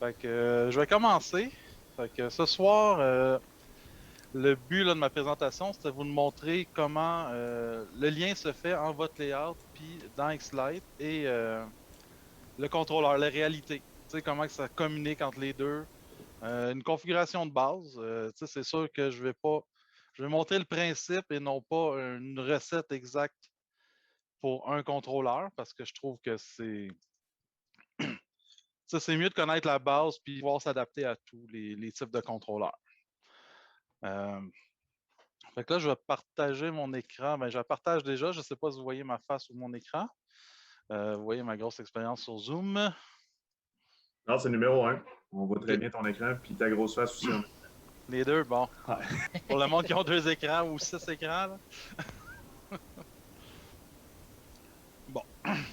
Fait que je vais commencer. Fait que ce soir, le but là, de ma présentation, c'était de vous montrer comment le lien se fait en votre layout, puis dans Xlite et le contrôleur, la réalité. Tu sais, comment que ça communique entre les deux. Une configuration de base. Tu sais, c'est sûr que je vais pas. Je vais montrer le principe et non pas une recette exacte pour un contrôleur parce que je trouve que c'est mieux de connaître la base puis pouvoir s'adapter à tous les types de contrôleurs. Euh, Fait que là, je vais partager mon écran. Ben, je la partage déjà. Je ne sais pas si vous voyez ma face ou mon écran. Vous voyez ma grosse expérience sur Zoom. Non, c'est numéro 1. On voit très OK. bien ton écran, puis ta grosse face aussi. Les deux, bon. Ouais. Pour le monde qui ont 2 écrans ou 6 écrans, là. Bon.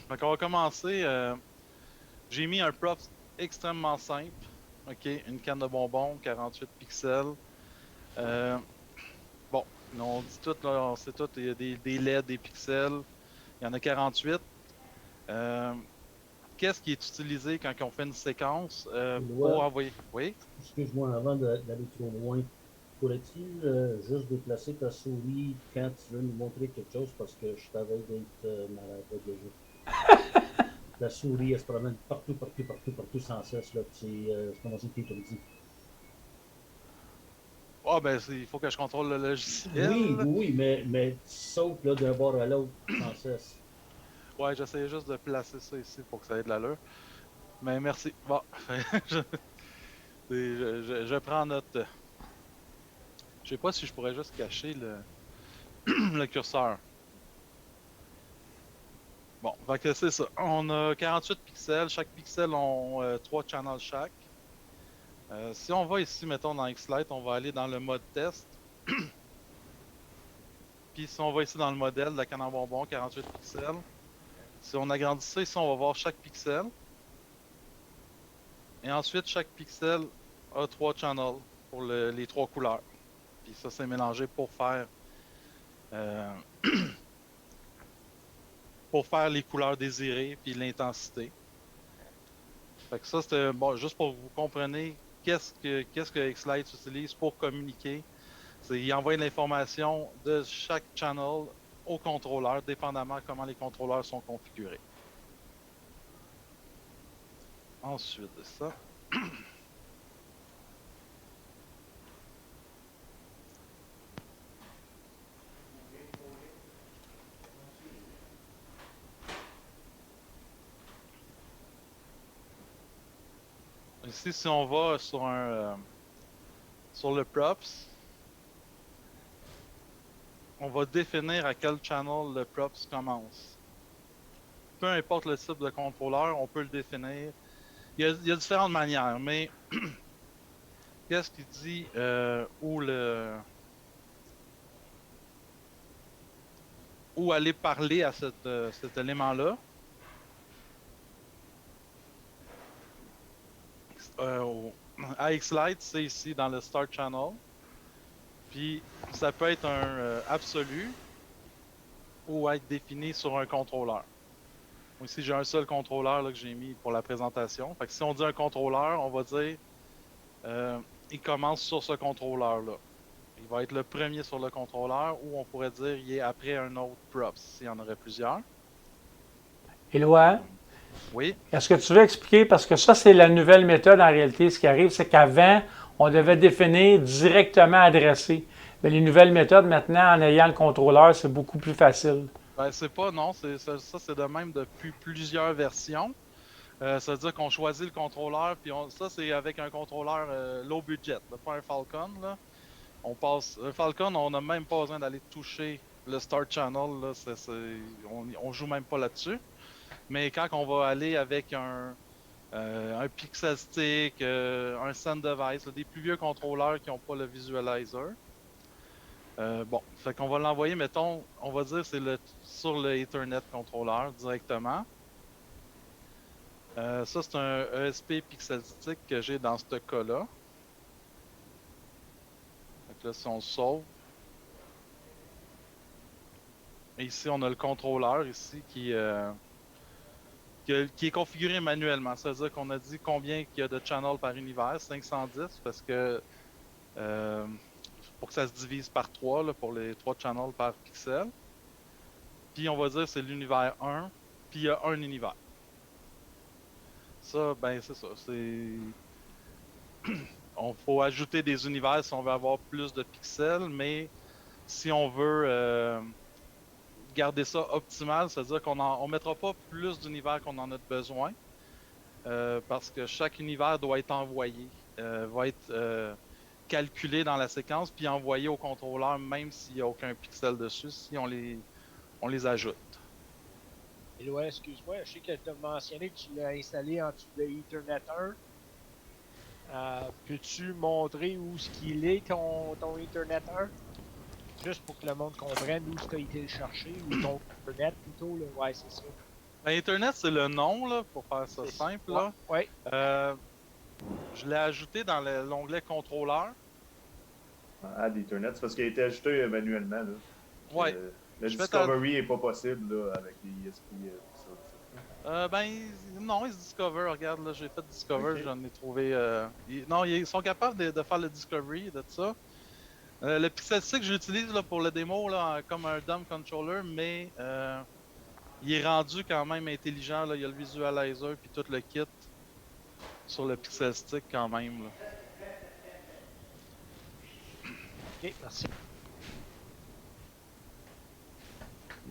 Donc, on va commencer. J'ai mis un prop extrêmement simple. OK. Une canne de bonbons, 48 pixels. Bon, on dit tout, là, on sait tout, il y a des LED, des pixels. Il y en a 48. Qu'est-ce qui est utilisé quand on fait une séquence pour Éloi, envoyer? Oui? excuse-moi, avant d'aller trop loin, pourrais-tu juste déplacer ta souris quand tu veux nous montrer quelque chose parce que je t'avais d'être malade déjà. La souris, elle se promène partout, partout, partout, partout sans cesse. Là, je commence à être étourdi. Ah, ben, il faut que je contrôle le Oui, logiciel. oui, oui, mais tu sautes d'un bord à l'autre sans cesse. Ouais, j'essayais juste de placer ça ici pour que ça ait de l'allure. Mais merci. Bon, je, je prends note. Je sais pas si je pourrais juste cacher le curseur. Bon, fait que c'est ça. On a 48 pixels. Chaque pixel ont 3 channels chaque. Si on va ici, mettons dans Xlite, on va aller dans le mode test. Puis si on va ici dans le modèle de la canne en bonbon, 48 pixels. Si on agrandit ça, ici, on va voir chaque pixel. Et ensuite, chaque pixel a 3 channels pour les 3 couleurs. Puis ça, c'est mélangé euh, pour faire les couleurs désirées puis l'intensité. Fait que ça, c'était bon, juste pour que vous compreniez qu'est-ce que Xlite utilise pour communiquer. C'est il envoie l'information de chaque channel au contrôleur, dépendamment comment les contrôleurs sont configurés. Ensuite de ça, ici, si on va sur le props, on va définir à quel channel le props commence. Peu importe le type de contrôleur, on peut le définir. Il y a différentes manières, mais qu'est-ce qui dit où aller parler à cet élément-là? À Xlite, c'est ici dans le Start Channel. Puis ça peut être un absolu ou être défini sur un contrôleur. Moi, ici, j'ai un seul contrôleur là, que j'ai mis pour la présentation. Fait que si on dit un contrôleur, on va dire il commence sur ce contrôleur-là. Il va être le premier sur le contrôleur ou on pourrait dire il est après un autre props s'il y en aurait plusieurs. Éloi, Oui. est-ce que tu veux expliquer, parce que ça, c'est la nouvelle méthode en réalité. Ce qui arrive, c'est qu'avant, on devait définir directement adressé. Mais les nouvelles méthodes, maintenant, en ayant le contrôleur, c'est beaucoup plus facile. Ben, c'est pas, non, ça, c'est de même depuis plusieurs versions. Ça veut dire qu'on choisit le contrôleur, puis ça, c'est avec un contrôleur low budget, là, pas un Falcon. Là. Un Falcon, on n'a même pas besoin d'aller toucher le Start Channel. Là, on joue même pas là-dessus. Mais quand on va aller avec un Pixel Stick, un Send Device, là, des plus vieux contrôleurs qui n'ont pas le visualizer, bon, fait qu'on va l'envoyer, mettons, on va dire c'est sur le Ethernet contrôleur directement. Ça, c'est un ESP Pixel Stick que j'ai dans ce cas-là. Donc là, si on sauve. Et ici, on a le contrôleur ici qui qui est configuré manuellement. C'est-à-dire qu'on a dit combien il y a de channels par univers, 510, parce que pour que ça se divise par 3, là, pour les 3 channels par pixel. Puis on va dire c'est l'univers 1, puis il y a un univers. Ça, ben c'est ça. On faut ajouter des univers si on veut avoir plus de pixels, mais si on veut garder ça optimal, c'est-à-dire qu'on ne mettra pas plus d'univers qu'on en a besoin, parce que chaque univers doit être envoyé, va être calculé dans la séquence, puis envoyé au contrôleur, même s'il n'y a aucun pixel dessus, si on les ajoute. Éloi, excuse-moi, je sais que tu as mentionné que tu l'as installé en dessous de Ethernet 1. Peux-tu montrer où ce qu'il est, ton Ethernet 1? Juste pour que le monde comprenne où tu as été le chercher, ou ton Ethernet plutôt, là. Ouais, c'est ça. Ben, Ethernet, c'est le nom, là, pour faire ça C'est simple. ça. Là. Ouais. Je l'ai ajouté dans l'onglet contrôleur. Add Ethernet, c'est parce qu'il a été ajouté manuellement. Là. Ouais. Le Je fais Discovery n'est pas possible là, avec les ESP. Ben, non, ils se Discover. Regarde, là, j'ai fait Discover, Ok. j'en ai trouvé. Non, ils sont capables de faire le Discovery, de ça. Le Pixel Stick, je l'utilise là, pour le démo là, comme un dumb controller, mais il est rendu quand même intelligent. Là. Il y a le visualizer puis tout le kit sur le Pixel Stick quand même. Là. Ok, merci.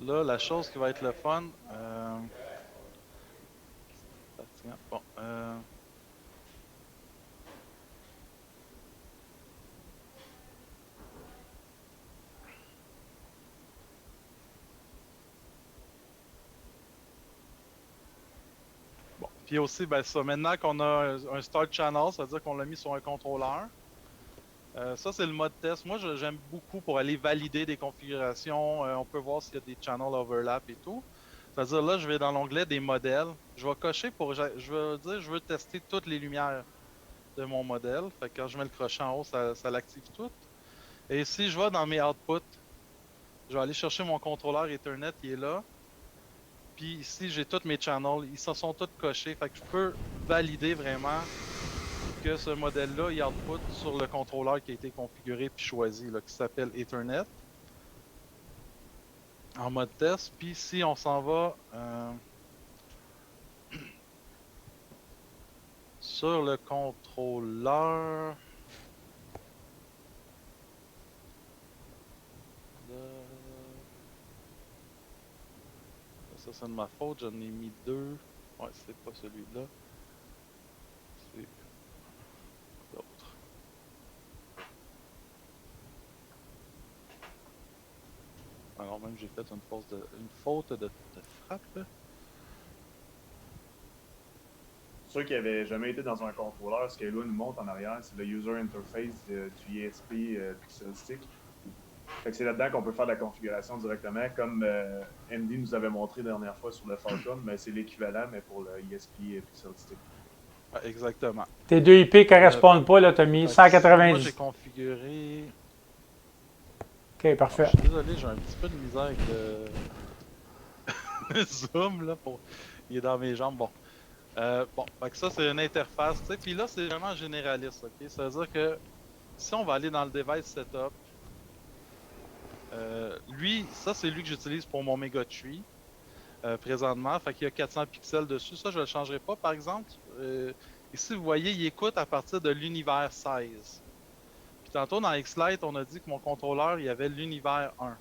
Là, la chose qui va être le fun. Bon. Bon. Puis aussi, ben ça, maintenant qu'on a un start channel, ça veut dire qu'on l'a mis sur un contrôleur. Ça, c'est le mode test. Moi, j'aime beaucoup pour aller valider des configurations. On peut voir s'il y a des channel overlap et tout. C'est-à-dire, là, je vais dans l'onglet des modèles. Je vais cocher pour. Je vais dire, je veux tester toutes les lumières de mon modèle. Fait que quand je mets le crochet en haut, ça l'active tout. Et si je vais dans mes outputs, je vais aller chercher mon contrôleur Ethernet, il est là. Puis ici, j'ai tous mes channels. Ils se sont tous cochés. Fait que je peux valider vraiment que ce modèle-là, il output sur le contrôleur qui a été configuré puis choisi, là, qui s'appelle Ethernet. En mode test. Puis si on s'en va sur le contrôleur. Ça, c'est de ma faute. J'en ai mis 2. Ouais, c'est pas celui-là. C'est l'autre. Alors même j'ai fait une faute de frappe. Ceux qui n'avaient jamais été dans un contrôleur, ce qu'Eloi nous montre en arrière, c'est le user interface du ESP Pixel Stick. Fait que c'est là-dedans qu'on peut faire la configuration directement, comme Andy nous avait montré la dernière fois sur le Falcon, mais c'est l'équivalent, mais pour le ESP Pixel Stick. Ouais, exactement. Tes deux IP correspondent pas, là, tu as mis Moi, 190. j'ai configuré. Ok, parfait. Je suis désolé, j'ai un petit peu de misère avec le zoom là. Il est dans mes jambes. Bon. Bon, fait que ça c'est une interface, tu sais. Puis là, c'est vraiment généraliste, ok? Ça veut dire que si on va aller dans le device setup, lui, ça c'est lui que j'utilise pour mon Mega Tree présentement. Fait qu'il y a 400 pixels dessus. Ça, je ne le changerai pas, par exemple. Ici, vous voyez, il écoute à partir de l'univers 16. Puis tantôt, dans X-Lite, on a dit que mon contrôleur, il y avait l'univers 1.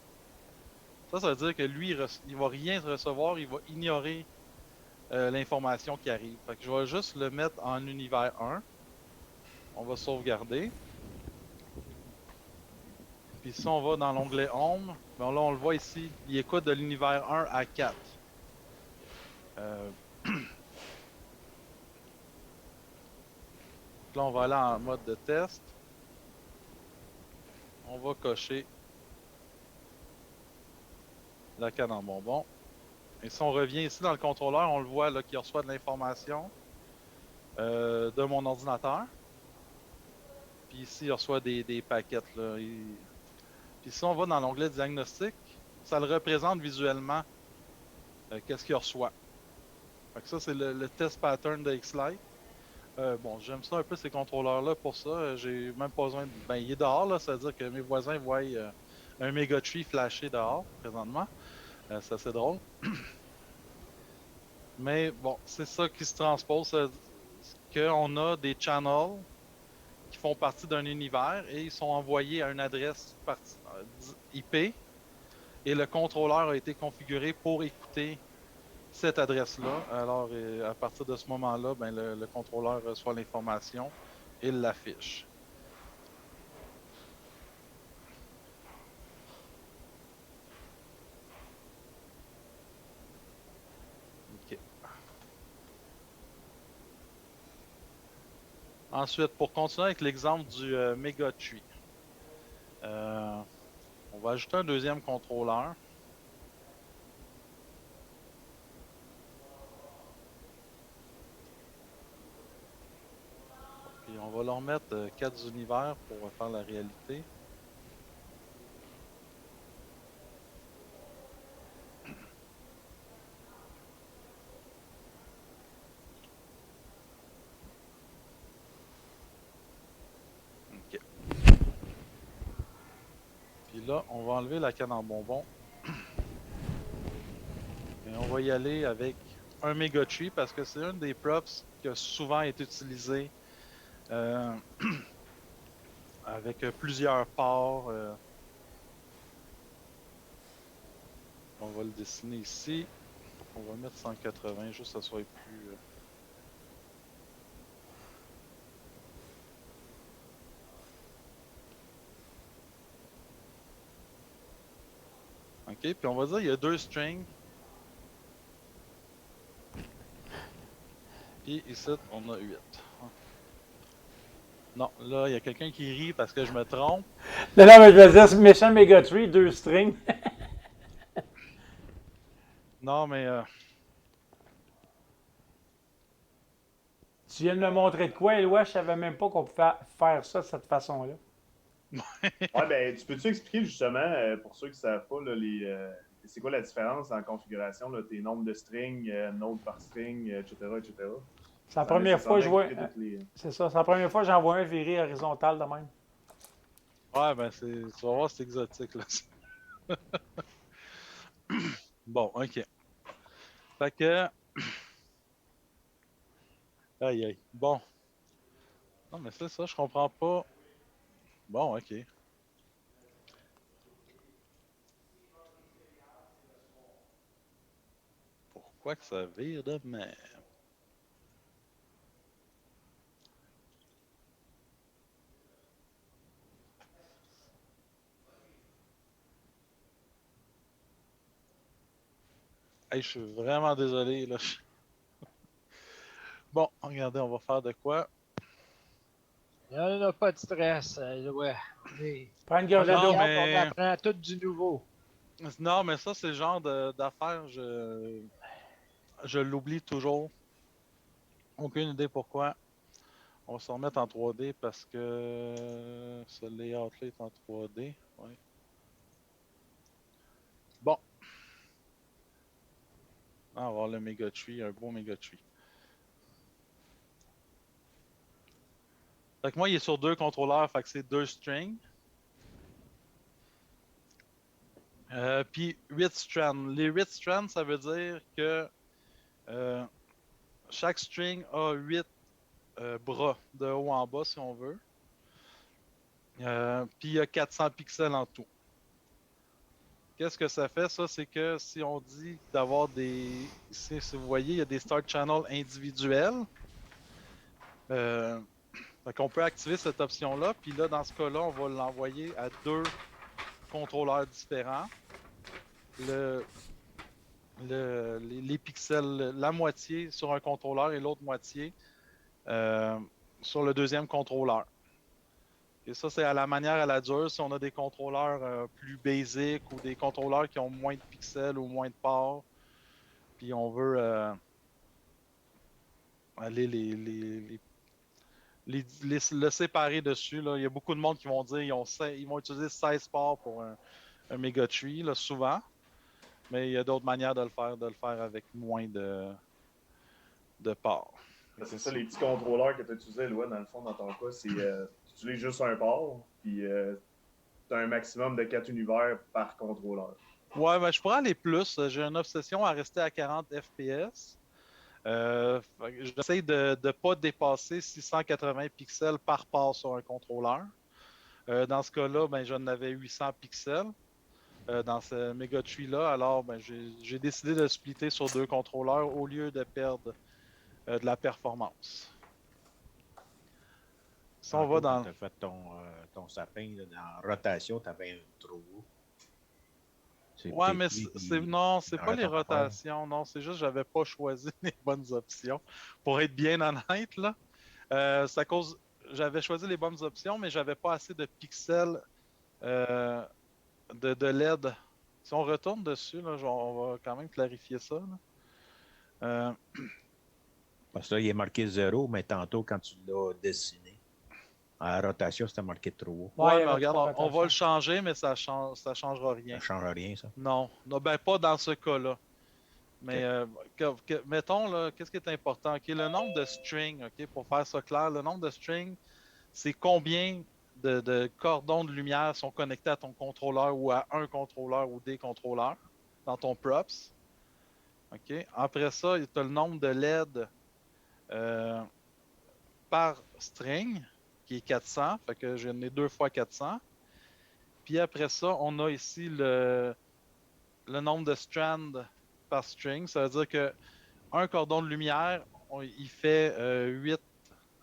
Ça veut dire que lui, il va rien recevoir, il va ignorer l'information qui arrive. Fait que je vais juste le mettre en univers 1. On va sauvegarder. Puis si on va dans l'onglet Home, ben là on le voit ici, il écoute de l'univers 1 à 4. Là on va aller en mode de test. On va cocher la canne en bonbon. Et si on revient ici dans le contrôleur, on le voit là qu'il reçoit de l'information de mon ordinateur. Puis ici, il reçoit des paquets. Là. Puis si on va dans l'onglet diagnostic, ça le représente visuellement qu'est-ce qu'il reçoit. Fait que ça, c'est le test pattern de X-Lite. Bon, j'aime ça un peu ces contrôleurs-là pour ça. J'ai même pas besoin de. Ben, il est dehors, là, ça veut dire que mes voisins voient un Mega Tree flasher dehors présentement. C'est assez drôle. Mais bon, c'est ça qui se transpose. Qu'on a des channels qui font partie d'un univers et ils sont envoyés à une adresse IP et le contrôleur a été configuré pour écouter cette adresse-là. Alors, à partir de ce moment-là, ben, le contrôleur reçoit l'information et l'affiche. OK. Ensuite, pour continuer avec l'exemple du Mega Tree, on va ajouter un deuxième contrôleur. Puis on va leur mettre 4 univers pour faire la réalité. OK. Puis là, on va enlever la canne en bonbon. Et on va y aller avec un Mega Tree parce que c'est un des props qui a souvent été utilisé avec plusieurs ports. On va le dessiner ici. On va mettre 180 juste que ça soit plus. OK, puis on va dire il y a 2 strings. Et ici, on a 8. Non, là, il y a quelqu'un qui rit parce que je me trompe. Non, non, mais je veux dire, méchant Mega Tree, 2 strings. Non, mais Tu viens de me montrer de quoi, Éloi? Je savais même pas qu'on pouvait faire ça de cette façon-là. Ouais, ben, tu peux-tu expliquer justement, pour ceux qui ne savent pas, là, c'est quoi la différence en configuration, là, tes nombres de strings, node par string, etc., etc.? C'est la Sans première fois que je nécessairement vois. expliquer toutes les... C'est ça, c'est la première fois que j'en vois un viré horizontal de même. ouais, ben tu vas voir, c'est exotique là. Bon, ok. Fait que. Aïe aïe. Bon. Non, mais c'est ça, je comprends pas. Bon, ok. Pourquoi que ça vire de même? Hey, je suis vraiment désolé là. Bon, regardez, on va faire de quoi? Il n'y en a pas de stress. Ouais. Prends une On gorgée d'eau. Non, regarde, on mais. apprend tout du nouveau. Non, mais ça, c'est le genre d'affaires, je l'oublie toujours. Aucune idée pourquoi. On va se remettre en 3D parce que ce layout-là est en 3D. Ouais. Bon. On va avoir le Mega Tree, un beau Mega Tree. Fait que moi, il est sur 2 contrôleurs, fait que c'est 2 strings. Puis 8 strands. Les 8 strands, ça veut dire que euh, chaque string a 8 bras de haut en bas, si on veut. Puis il y a 400 pixels en tout. Qu'est-ce que ça fait, ça? C'est que si on dit d'avoir des... Si vous voyez, il y a des start channels individuels. Fait qu'on peut activer cette option-là. Puis là, dans ce cas-là, on va l'envoyer à 2 contrôleurs différents. Les pixels, la moitié sur un contrôleur et l'autre moitié sur le deuxième contrôleur. Et ça, c'est à la manière à la dure. Si on a des contrôleurs plus basiques ou des contrôleurs qui ont moins de pixels ou moins de ports, puis on veut aller le séparer dessus. Là. Il y a beaucoup de monde qui vont dire ils vont utiliser 16 ports pour un Mega Tree, là, souvent. Mais il y a d'autres manières de le faire avec moins de de port. C'est ça, les petits contrôleurs que tu utilisais, Eloi, dans le fond, dans ton cas, c'est tu utilises juste un port, puis tu as un maximum de 4 univers par contrôleur. Ouais, ben, je pourrais aller plus. J'ai une obsession à rester à 40 FPS. J'essaie de ne pas dépasser 680 pixels par port sur un contrôleur. Dans ce cas-là, ben, j'en avais 800 pixels dans ce Mega Tree-là. Alors, ben, j'ai décidé de splitter sur 2 contrôleurs au lieu de perdre de la performance. Si on va dans... Quand tu as fait ton sapin là, en rotation, tu avais un trou. Ouais, mais non, c'est pas les rotations. rotations. Non, c'est juste que j'avais pas choisi les bonnes options. Pour être bien honnête, là, c'est à cause... J'avais choisi les bonnes options, mais j'avais pas assez de pixels de LED. Si on retourne dessus, là, on va quand même clarifier ça. Là. Parce que là, il est marqué 0, mais tantôt, quand tu l'as dessiné, en rotation, c'était marqué trop haut. Ouais, il y Ouais, mais avait regarde, trop on va rotation. le changer, mais ça changera rien. Ça ne change rien, ça. Non, non, ben pas dans ce cas-là. Mais mettons, là, qu'est-ce qui est important? OK, le nombre de strings, OK, pour faire ça clair, le nombre de strings, c'est combien de cordons de lumière sont connectés à ton contrôleur ou à un contrôleur ou des contrôleurs dans ton props. OK. Après ça, tu as le nombre de LED par string, qui est 400. Fait que j'en ai 2 fois 400. Puis après ça, on a ici le nombre de strands par string. Ça veut dire que un cordon de lumière, il fait 8.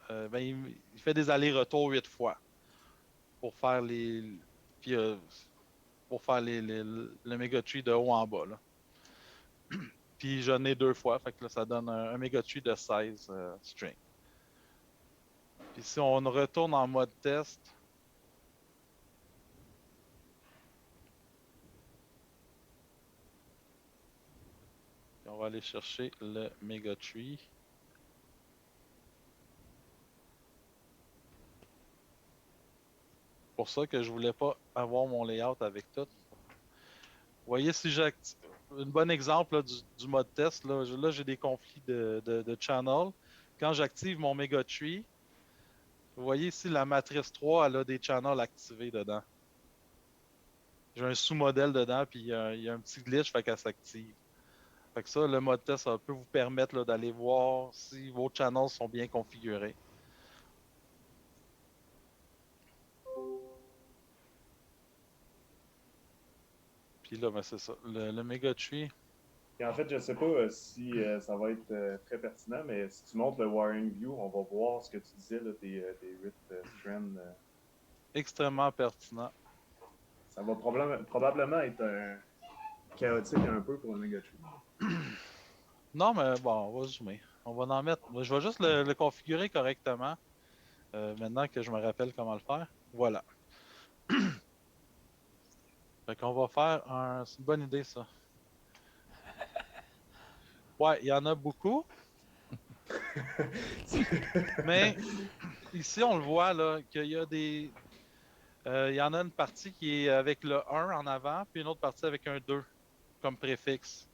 Ben, il fait des allers-retours 8 fois pour faire les. Puis, pour faire le Mega Tree de haut en bas. Là. Puis j'en ai 2 fois, fait que là, ça donne un Mega Tree de 16 strings. Puis si on retourne en mode test, on va aller chercher le Mega Tree. C'est pour ça que je voulais pas avoir mon layout avec tout. Vous voyez, si j'active un bon exemple là, du mode test, là j'ai des conflits de channel. Quand j'active mon Mega Tree, vous voyez ici la matrice 3, elle a des channels activés dedans. J'ai un sous-modèle dedans, puis il y a un petit glitch, fait qu'elle s'active. Fait que ça, le mode test, ça peut vous permettre d'aller voir si vos channels sont bien configurés. Puis là, ben c'est ça. Le Mega Tree. Et en fait, je ne sais pas si ça va être très pertinent, mais si tu montres le wiring view, on va voir ce que tu disais, là, tes 8 strands. Extrêmement pertinent. Ça va probablement être chaotique un peu pour le Mega Tree. Non, mais bon, on va zoomer. On va en mettre. Je vais juste le configurer correctement. Maintenant que je me rappelle comment le faire. Voilà. Fait qu'on va faire un. C'est une bonne idée, ça. Ouais, il y en a beaucoup. Mais ici, on le voit, là, qu'il y a des. Il y en a une partie qui est avec le 1 en avant, puis une autre partie avec un 2 comme préfixe.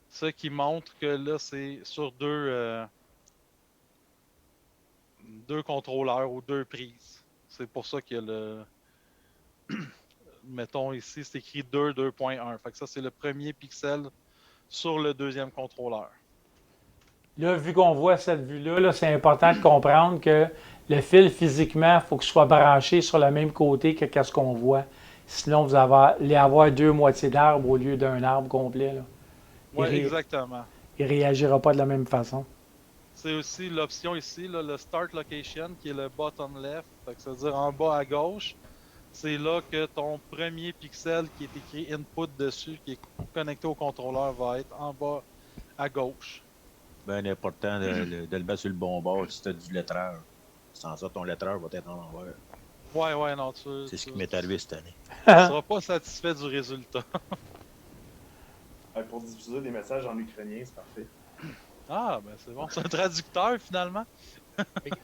Ce qui montre que là, c'est sur deux contrôleurs ou 2 prises. C'est pour ça qu'il y a le. Mettons ici, c'est écrit 2.1. Fait que ça, c'est le premier pixel sur le deuxième contrôleur. Là, vu qu'on voit cette vue-là, là, c'est important de comprendre que le fil, physiquement, il faut qu'il soit branché sur le même côté que ce qu'on voit. Sinon, vous allez avoir 2 moitiés d'arbre au lieu d'un arbre complet. Oui, exactement. Il ne réagira pas de la même façon. C'est aussi l'option ici, là, le Start Location, qui est le bottom left. Fait que ça veut dire en bas à gauche. C'est là que ton premier pixel qui est écrit input dessus, qui est connecté au contrôleur, va être en bas à gauche. Bien important de le mettre sur le bon bord si tu as du lettrage. Sans ça, ton lettrage va être en envers. Ouais, non, c'est ce qui m'est arrivé cette année. Tu ne seras pas satisfait du résultat. Pour diffuser des messages en ukrainien, c'est parfait. Ah, ben c'est bon. C'est un traducteur, finalement.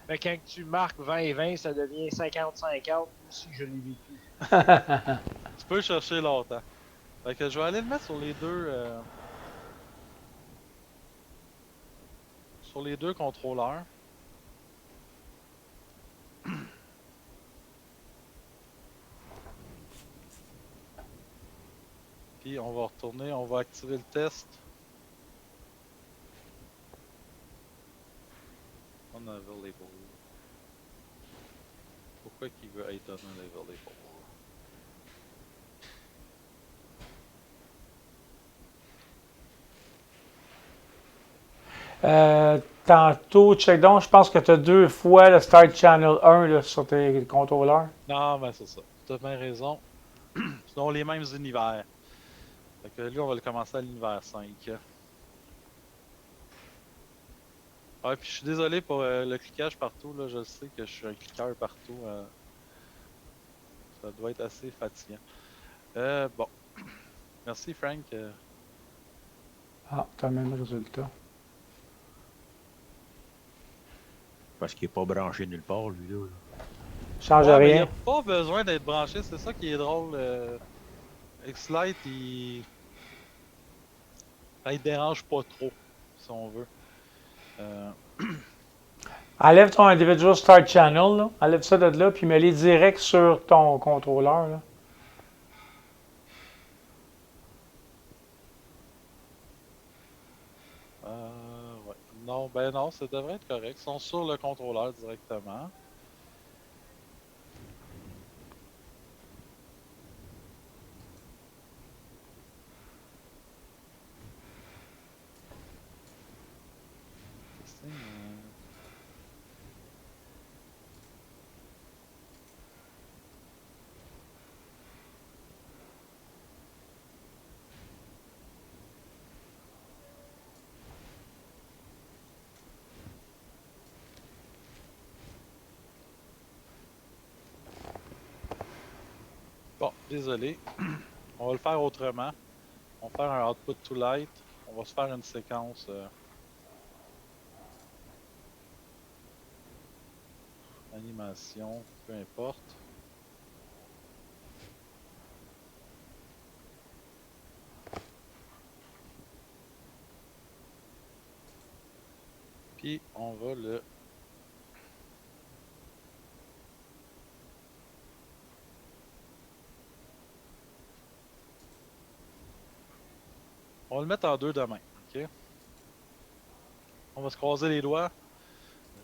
Mais quand tu marques 20 et 20, ça devient 50-50. Aussi, je l'ai vécu. Tu peux chercher longtemps. Fait que je vais aller le mettre sur les deux. sur les deux contrôleurs. Puis on va retourner, on va activer le test. Unavailable. Pourquoi qu'il veut être unavailable? Tantôt, check donc, je pense que tu as 2 fois le Start Channel 1 là, sur tes contrôleurs. Non, ben c'est ça. Tu as bien raison. Sinon, les mêmes univers. Fait que lui, on va le commencer à l'univers 5. Ouais, puis je suis désolé pour le cliquage partout. Là. Je sais que je suis un cliqueur partout. Ça doit être assez fatigant. Bon. Merci, Frank. Ah, tu as le même résultat. Parce qu'il n'est pas branché nulle part, lui, là. Change Ouais, mais il n'y rien. a pas besoin d'être branché. C'est ça qui est drôle. X-Lite, il dérange pas trop, si on veut. Enlève ton Individual Start Channel, là. Enlève ça de là, puis mets-les direct sur ton contrôleur. Là. Ouais. Non, ben non, ça devrait être correct. Ils sont sur le contrôleur directement. C'est, Bon, désolé. On va le faire autrement. On va faire un output to light. On va se faire une séquence. Animation, peu importe. Puis on va le. On va le mettre en deux demain, ok? On va se croiser les doigts.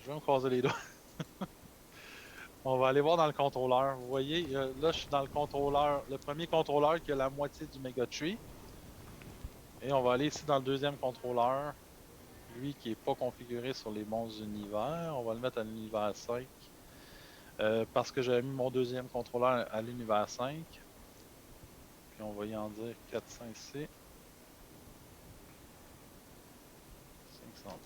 Je vais me croiser les doigts. On va aller voir dans le contrôleur. Vous voyez, là je suis dans le contrôleur, le premier contrôleur qui a la moitié du Mega Tree. Et on va aller ici dans le deuxième contrôleur. Lui qui n'est pas configuré sur les bons univers. On va le mettre à l'univers 5. Parce que j'avais mis mon deuxième contrôleur à l'univers 5. Puis on va y en dire 400 ici. 510.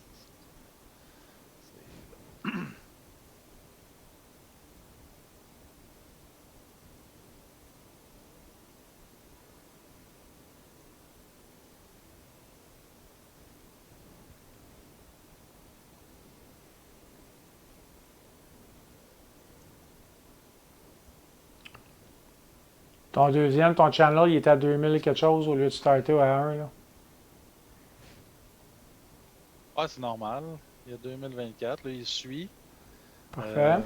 Ton deuxième, ton channel, il est à 2000 quelque chose au lieu de starter à 1. Là. Ah, c'est normal. Il y a 2024. Là, il suit. Parfait.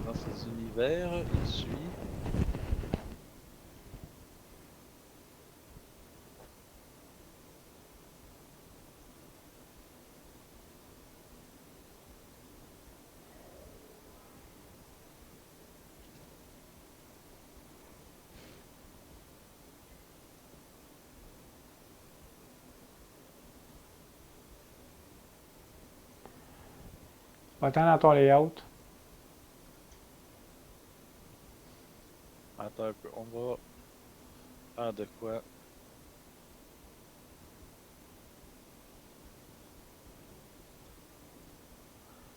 Dans ses univers, il suit. Va-t'en dans ton layout. Attends un peu. On va faire de quoi?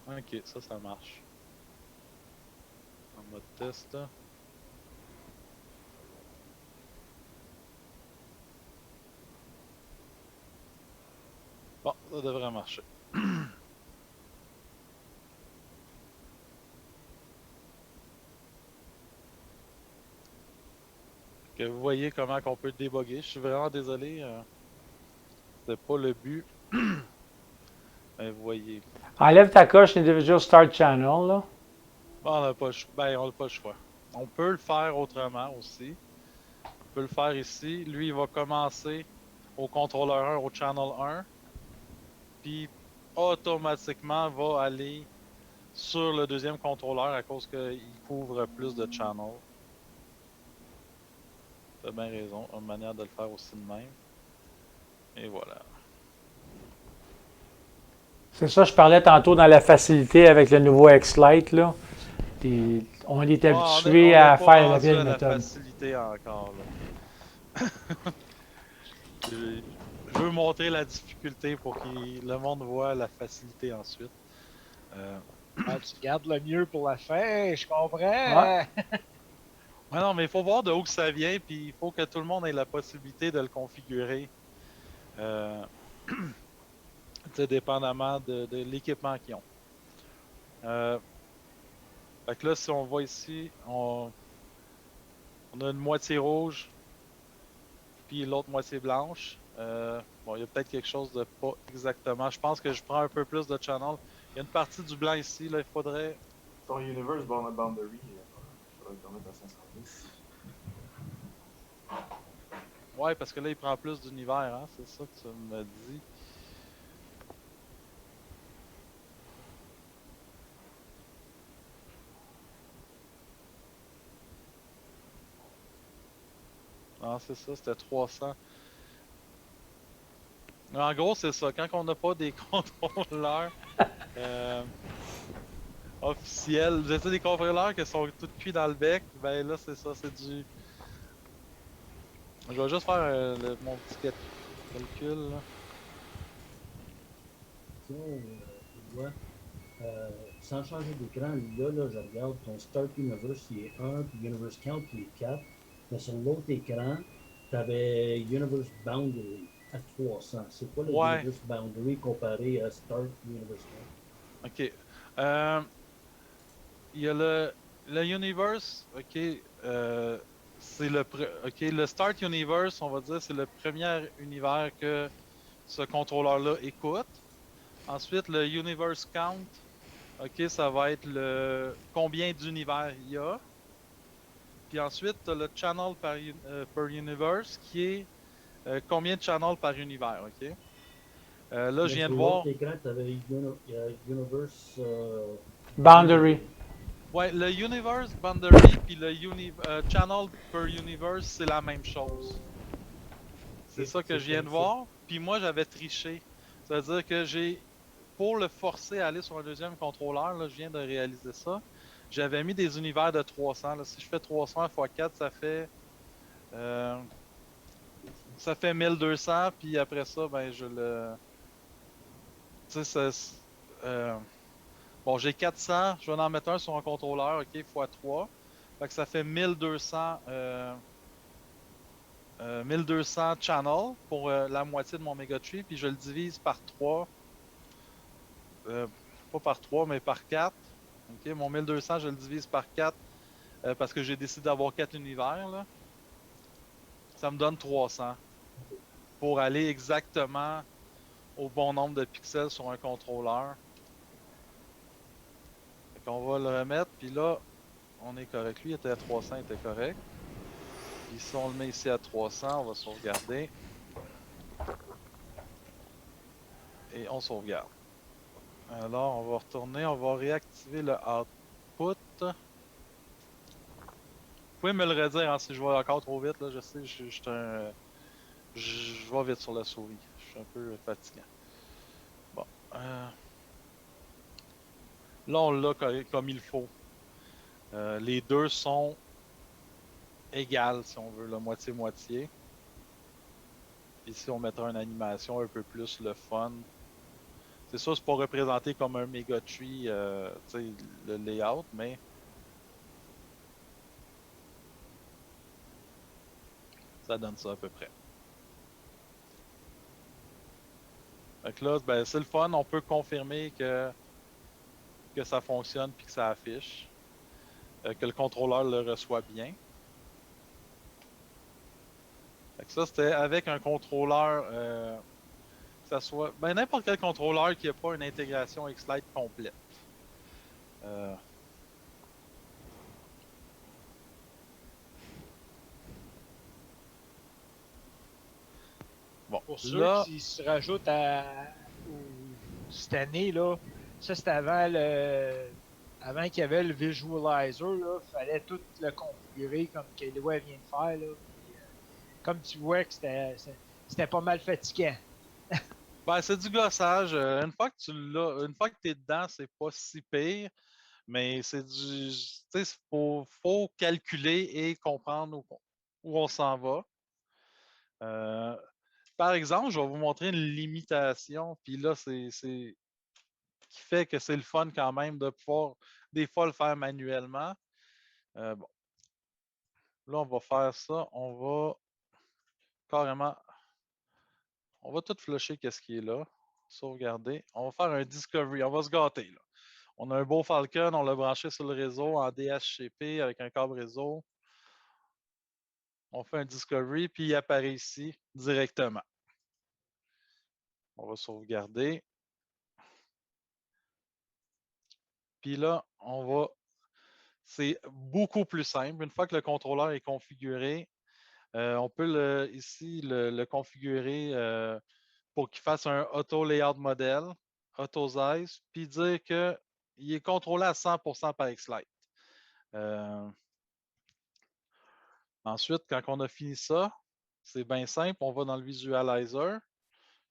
Ok, ça marche. En mode test. Bon, ça devrait marcher. Que vous voyez comment on peut débugger. Je suis vraiment désolé. C'était pas le but. Ben, vous voyez. Enlève ta coche Individual Start Channel, là. Bon, on n'a pas, ben, on n'a pas le choix. On peut le faire autrement aussi. On peut le faire ici. Lui, il va commencer au contrôleur 1, au channel 1. Puis, automatiquement, va aller sur le deuxième contrôleur à cause qu'il couvre plus de channels. T'as bien raison. Une manière de le faire aussi de même. Et voilà. C'est ça, je parlais tantôt dans la facilité avec le nouveau X-Lite, là. On est habitué on à n'est pas faire la rendu vieille à la méthode. facilité encore. Là. Je veux montrer la difficulté pour que le monde voit la facilité ensuite. Ah, tu gardes le mieux pour la fin, je comprends. Ouais. Ouais, non, mais il faut voir de où que ça vient, puis il faut que tout le monde ait la possibilité de le configurer. Tu sais, dépendamment de l'équipement qu'ils ont. Fait que là, si on voit ici, on a une moitié rouge, puis l'autre moitié blanche. Bon, il y a peut-être quelque chose de pas exactement. Je pense que je prends un peu plus de channel. Il y a une partie du blanc ici, là, il faudrait. Ton Universe Boundary, il faudrait le mettre à 510. Ouais, parce que là, il prend plus d'univers, hein? C'est ça que tu me dis. Ah, c'est ça, c'était 300. En gros, c'est ça. Quand on n'a pas des contrôleurs officiels, je sais, des contrôleurs qui sont tout cuits dans le bec, ben là, c'est ça, c'est du. Je vais juste faire mon petit calcul, là. Sinon, tu vois, sans changer d'écran, là, je regarde ton Start Universe, il est 1, puis Universe Count, il est 4. Mais sur l'autre écran, tu avais Universe Boundary à 300. C'est quoi le Ouais, Universe Boundary comparé à Start Universe Count? ok. Il y a le Universe, ok. C'est ok, le Start Universe, on va dire, c'est le premier univers que ce contrôleur-là écoute. Ensuite, le Universe Count, ok, ça va être le combien d'univers il y a. Puis ensuite, tu as le channel per universe qui est combien de channels par univers, ok. Là, je Mais viens sur de l'autre voir. écran, tu avais Universe Boundary. Ouais, le Universe Boundary puis le Channel per Universe, c'est la même chose. C'est Ok, ça que je viens de voir. Puis moi, j'avais triché. C'est-à-dire que pour le forcer à aller sur un deuxième contrôleur, là, je viens de réaliser ça. J'avais mis des univers de 300. Là. Si je fais 300 x 4, ça fait 1200. Puis après ça, ben, je le. Tu sais, bon, j'ai 400. Je vais en mettre un sur un contrôleur, OK, x 3. Fait que ça fait 1200. 1200 channels pour la moitié de mon Mega Tree, puis je le divise par 3. Pas par 3, mais par 4. Okay, mon 1200, je le divise par 4 parce que j'ai décidé d'avoir 4 univers. Là. Ça me donne 300 pour aller exactement au bon nombre de pixels sur un contrôleur. On va le remettre, puis là, on est correct. Lui, il était à 300, il était correct. Puis si on le met ici à 300, on va sauvegarder. Et on sauvegarde. Alors, on va retourner, on va réactiver le output. Vous pouvez me le redire hein, si je vais encore trop vite. Là, je sais, je vais vite sur la souris. Je suis un peu fatiguant. Bon. Là, on l'a comme il faut. Les deux sont égales, si on veut, la moitié-moitié. Ici, on mettra une animation un peu plus le fun. C'est ça, c'est pas représenté comme un Mega Tree, le layout, mais ça donne ça à peu près. Donc là, ben, c'est le fun, on peut confirmer que ça fonctionne puis que ça affiche, que le contrôleur le reçoit bien. Fait que ça, c'était avec un contrôleur que ça soit. Ben, n'importe quel contrôleur qui n'a pas une intégration X-Lite complète. Bon, Pour ceux là, qui se rajoutent cette année, là, ça c'était avant qu'il y avait le visualizer, là, fallait tout le configurer comme Kailua vient de faire. Là, puis, comme tu vois que c'était pas mal fatigant. ben, c'est du gossage. Une fois que tu l'as, une fois que tu es dedans, c'est pas si pire. Mais c'est du. Tu sais, faut calculer et comprendre où on s'en va. Par exemple, je vais vous montrer une limitation. Puis là, c'est qui fait que c'est le fun quand même de pouvoir des fois le faire manuellement. Bon. Là, on va faire ça. On va carrément. On va tout flusher qu'est-ce qui est là. Sauvegarder. On va faire un discovery. On va se gâter là. On a un beau Falcon, on l'a branché sur le réseau en DHCP avec un câble réseau. On fait un discovery, puis il apparaît ici directement. On va sauvegarder. Puis là, on va. C'est beaucoup plus simple. Une fois que le contrôleur est configuré, on peut ici le configurer pour qu'il fasse un auto layout model, auto size, puis dire qu'il est contrôlé à 100% par X-Lite. Ensuite, quand on a fini ça, c'est bien simple. On va dans le visualizer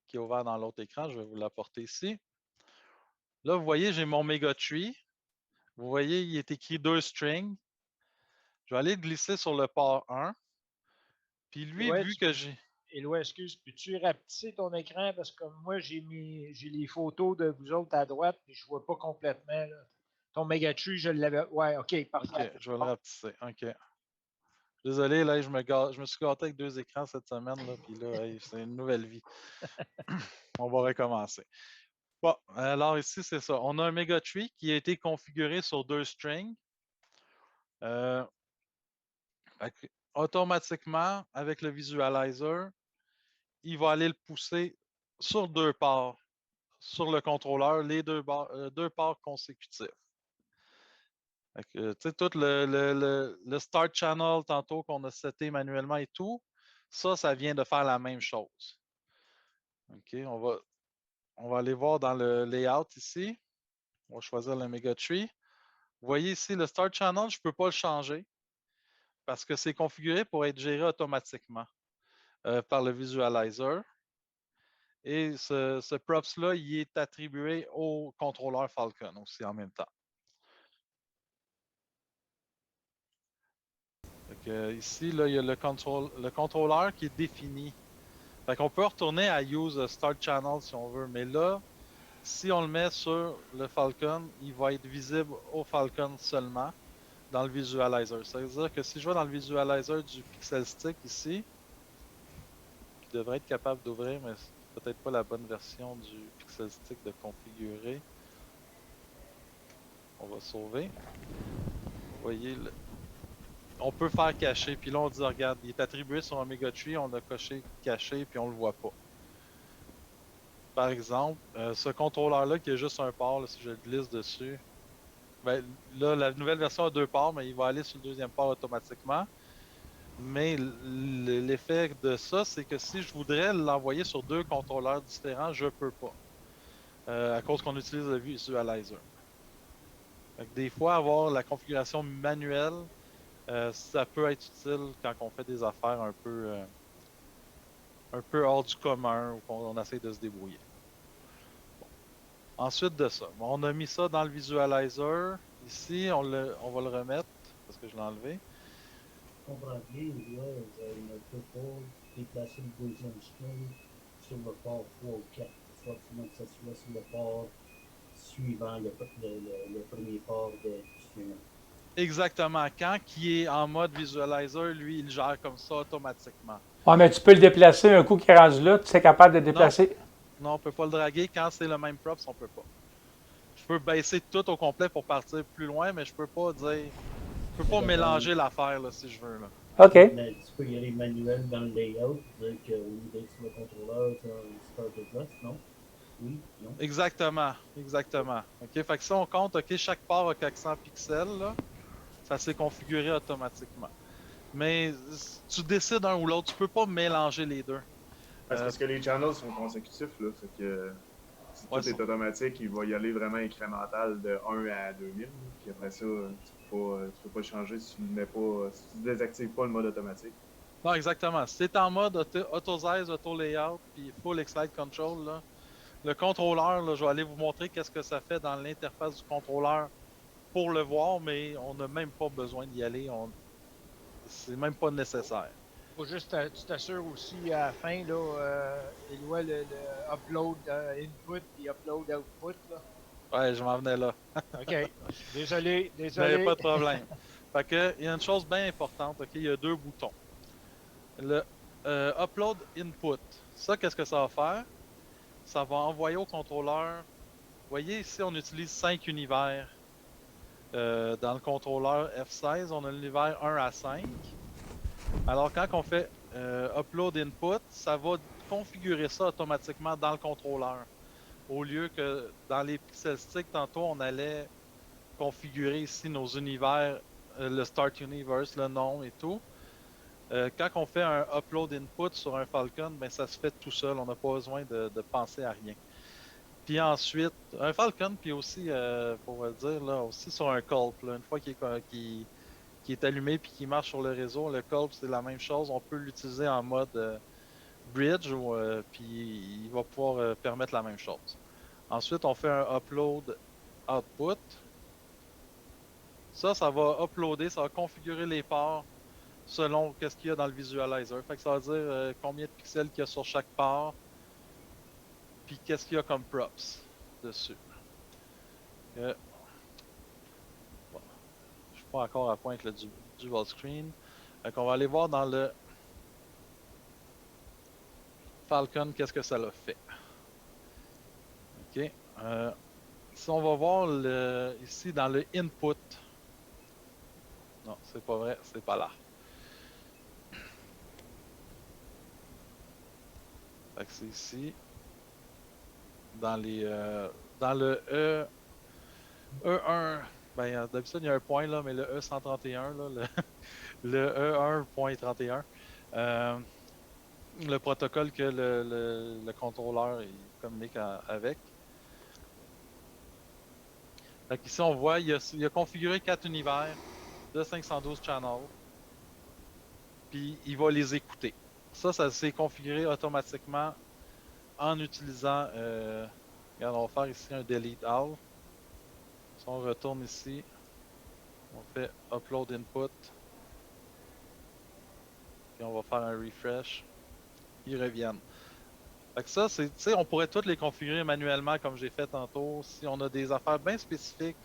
qui est ouvert dans l'autre écran. Je vais vous l'apporter ici. Là, vous voyez, j'ai mon Megatree. Vous voyez, il est écrit 2 strings. Je vais aller le glisser sur le port 1. Puis lui, Ouais, vu que j'ai. Éloi, excuse, peux-tu rapetisser ton écran? Parce que moi, j'ai les photos de vous autres à droite, et je vois pas complètement. Là. Ton Megatree, je l'avais. Ouais, ok, parfait. Ok, je vais le rapetisser. Ok. Désolé, là, je me suis gâté avec 2 écrans cette semaine, là, puis là, hey, c'est une nouvelle vie. On va recommencer. Bon, alors ici, c'est ça. On a un Megatree qui a été configuré sur 2 strings. Automatiquement, avec le visualizer, il va aller le pousser sur 2 ports, sur le contrôleur, les 2 ports consécutifs. Tu sais, tout le start channel tantôt qu'on a seté manuellement et tout, ça vient de faire la même chose. OK, on va aller voir dans le layout ici. On va choisir le Megatree. Vous voyez ici, le start channel, je ne peux pas le changer parce que c'est configuré pour être géré automatiquement par le visualizer. Et ce props-là, il est attribué au contrôleur Falcon aussi en même temps. Ici, là, il y a le contrôleur qui est défini. Fait qu'on peut retourner à Use Start Channel si on veut, mais là, si on le met sur le Falcon, il va être visible au Falcon seulement dans le visualizer. Ça veut dire que si je vais dans le visualizer du Pixel Stick ici, qui devrait être capable d'ouvrir, mais c'est peut-être pas la bonne version du Pixel Stick de configurer. On va sauver. Vous voyez, on peut faire cacher, puis là on dit, regarde, il est attribué sur un Megatree, on a coché caché, puis on le voit pas. Par exemple, ce contrôleur-là qui a juste un port, là, si je le glisse dessus, ben, là, la nouvelle version a 2 ports, mais il va aller sur le 2e port automatiquement. Mais l'effet de ça, c'est que si je voudrais l'envoyer sur 2 contrôleurs différents, je peux pas. À cause qu'on utilise le visualizer. Fait que des fois, avoir la configuration manuelle, ça peut être utile quand on fait des affaires un peu hors du commun ou qu'on essaie de se débrouiller. Bon. Ensuite de ça, on a mis ça dans le visualizer. Ici, on va le remettre parce que je l'ai enlevé. Je comprends bien, là, je ne peux pas déplacer le 2e string sur le port 3 ou 4. Il faut absolument que ça soit sur le port suivant le premier port du string. Exactement. Quand il est en mode visualizer, lui, il gère comme ça automatiquement. Ouais, mais tu peux le déplacer un coup qui est rendu là, tu es capable de le déplacer. Non, on ne peut pas le draguer. Quand c'est le même props, on ne peut pas. Je peux baisser tout au complet pour partir plus loin, mais je peux pas dire. Je peux pas mélanger l'affaire là, si je veux. Là. OK. Mais tu peux y aller manuel dans le layout, dire qu'au lieu d'être sur le contrôleur, c'est un start address, non? Oui, non. Exactement, exactement. OK, fait que si on compte, OK, chaque port a 400 pixels, là, ça s'est configuré automatiquement. Mais si tu décides un ou l'autre, tu peux pas mélanger les deux. C'est parce que les channels sont consécutifs, là. Fait que si Ouais, tout est automatique, il va y aller vraiment incrémental de 1 à 2000. Puis après ça, tu peux pas changer si tu ne mets pas, si tu désactives pas le mode automatique. non, exactement. Si tu es en mode auto-size, auto-layout, puis full Excite Control, là, le contrôleur, là, je vais aller vous montrer qu'est-ce que ça fait dans l'interface du contrôleur pour le voir, mais on n'a même pas besoin d'y aller. C'est même pas nécessaire. Faut juste tu t'assures aussi à la fin, là, Éloi, le upload input et upload output. Là. Ouais, je m'en venais là. OK. Désolé, Mais désolé. pas de problème. Fait que, il y a une chose bien importante, OK? Il y a deux boutons. Le Upload Input. Ça, qu'est-ce que ça va faire? Ça va envoyer au contrôleur. Vous voyez, ici, on utilise 5 univers. Dans le contrôleur F16, on a l'univers 1 à 5. Alors, quand on fait Upload Input, ça va configurer ça automatiquement dans le contrôleur. Au lieu que dans les pixel sticks, tantôt, on allait configurer ici nos univers, le Start Universe, le nom et tout. Quand on fait un upload input sur un Falcon, ben ça se fait tout seul. On n'a pas besoin de penser à rien. Puis ensuite, un Falcon, puis aussi, pour le dire, là, aussi sur un Culp, là, une fois qu'il est allumé puis qu'il marche sur le réseau, le Culp, c'est la même chose. On peut l'utiliser en mode bridge, puis il va pouvoir permettre la même chose. Ensuite, on fait un upload output. Ça va uploader, ça va configurer les ports selon qu'est-ce qu'il y a dans le visualizer. Fait que ça va dire combien de pixels qu'il y a sur chaque port, puis qu'est-ce qu'il y a comme props dessus. Bon, je suis pas encore à point avec le dual screen. Fait qu'on va aller voir dans le Falcon qu'est-ce que ça l'a fait. OK. Si on va voir ici dans le input. Non, c'est pas vrai, c'est pas là. Fait que c'est ici. Dans le E1, ben, d'habitude, il y a un point là, mais le E131, là, le E1.31, le protocole que le contrôleur il communique avec. Fait ici, on voit, il a configuré 4 univers de 512 channels, puis il va les écouter. Ça s'est configuré automatiquement en utilisant, regarde, on va faire ici un delete all. Si on retourne ici, on fait upload input, puis on va faire un refresh, ils reviennent. Fait que ça, on pourrait toutes les configurer manuellement comme j'ai fait tantôt, si on a des affaires bien spécifiques.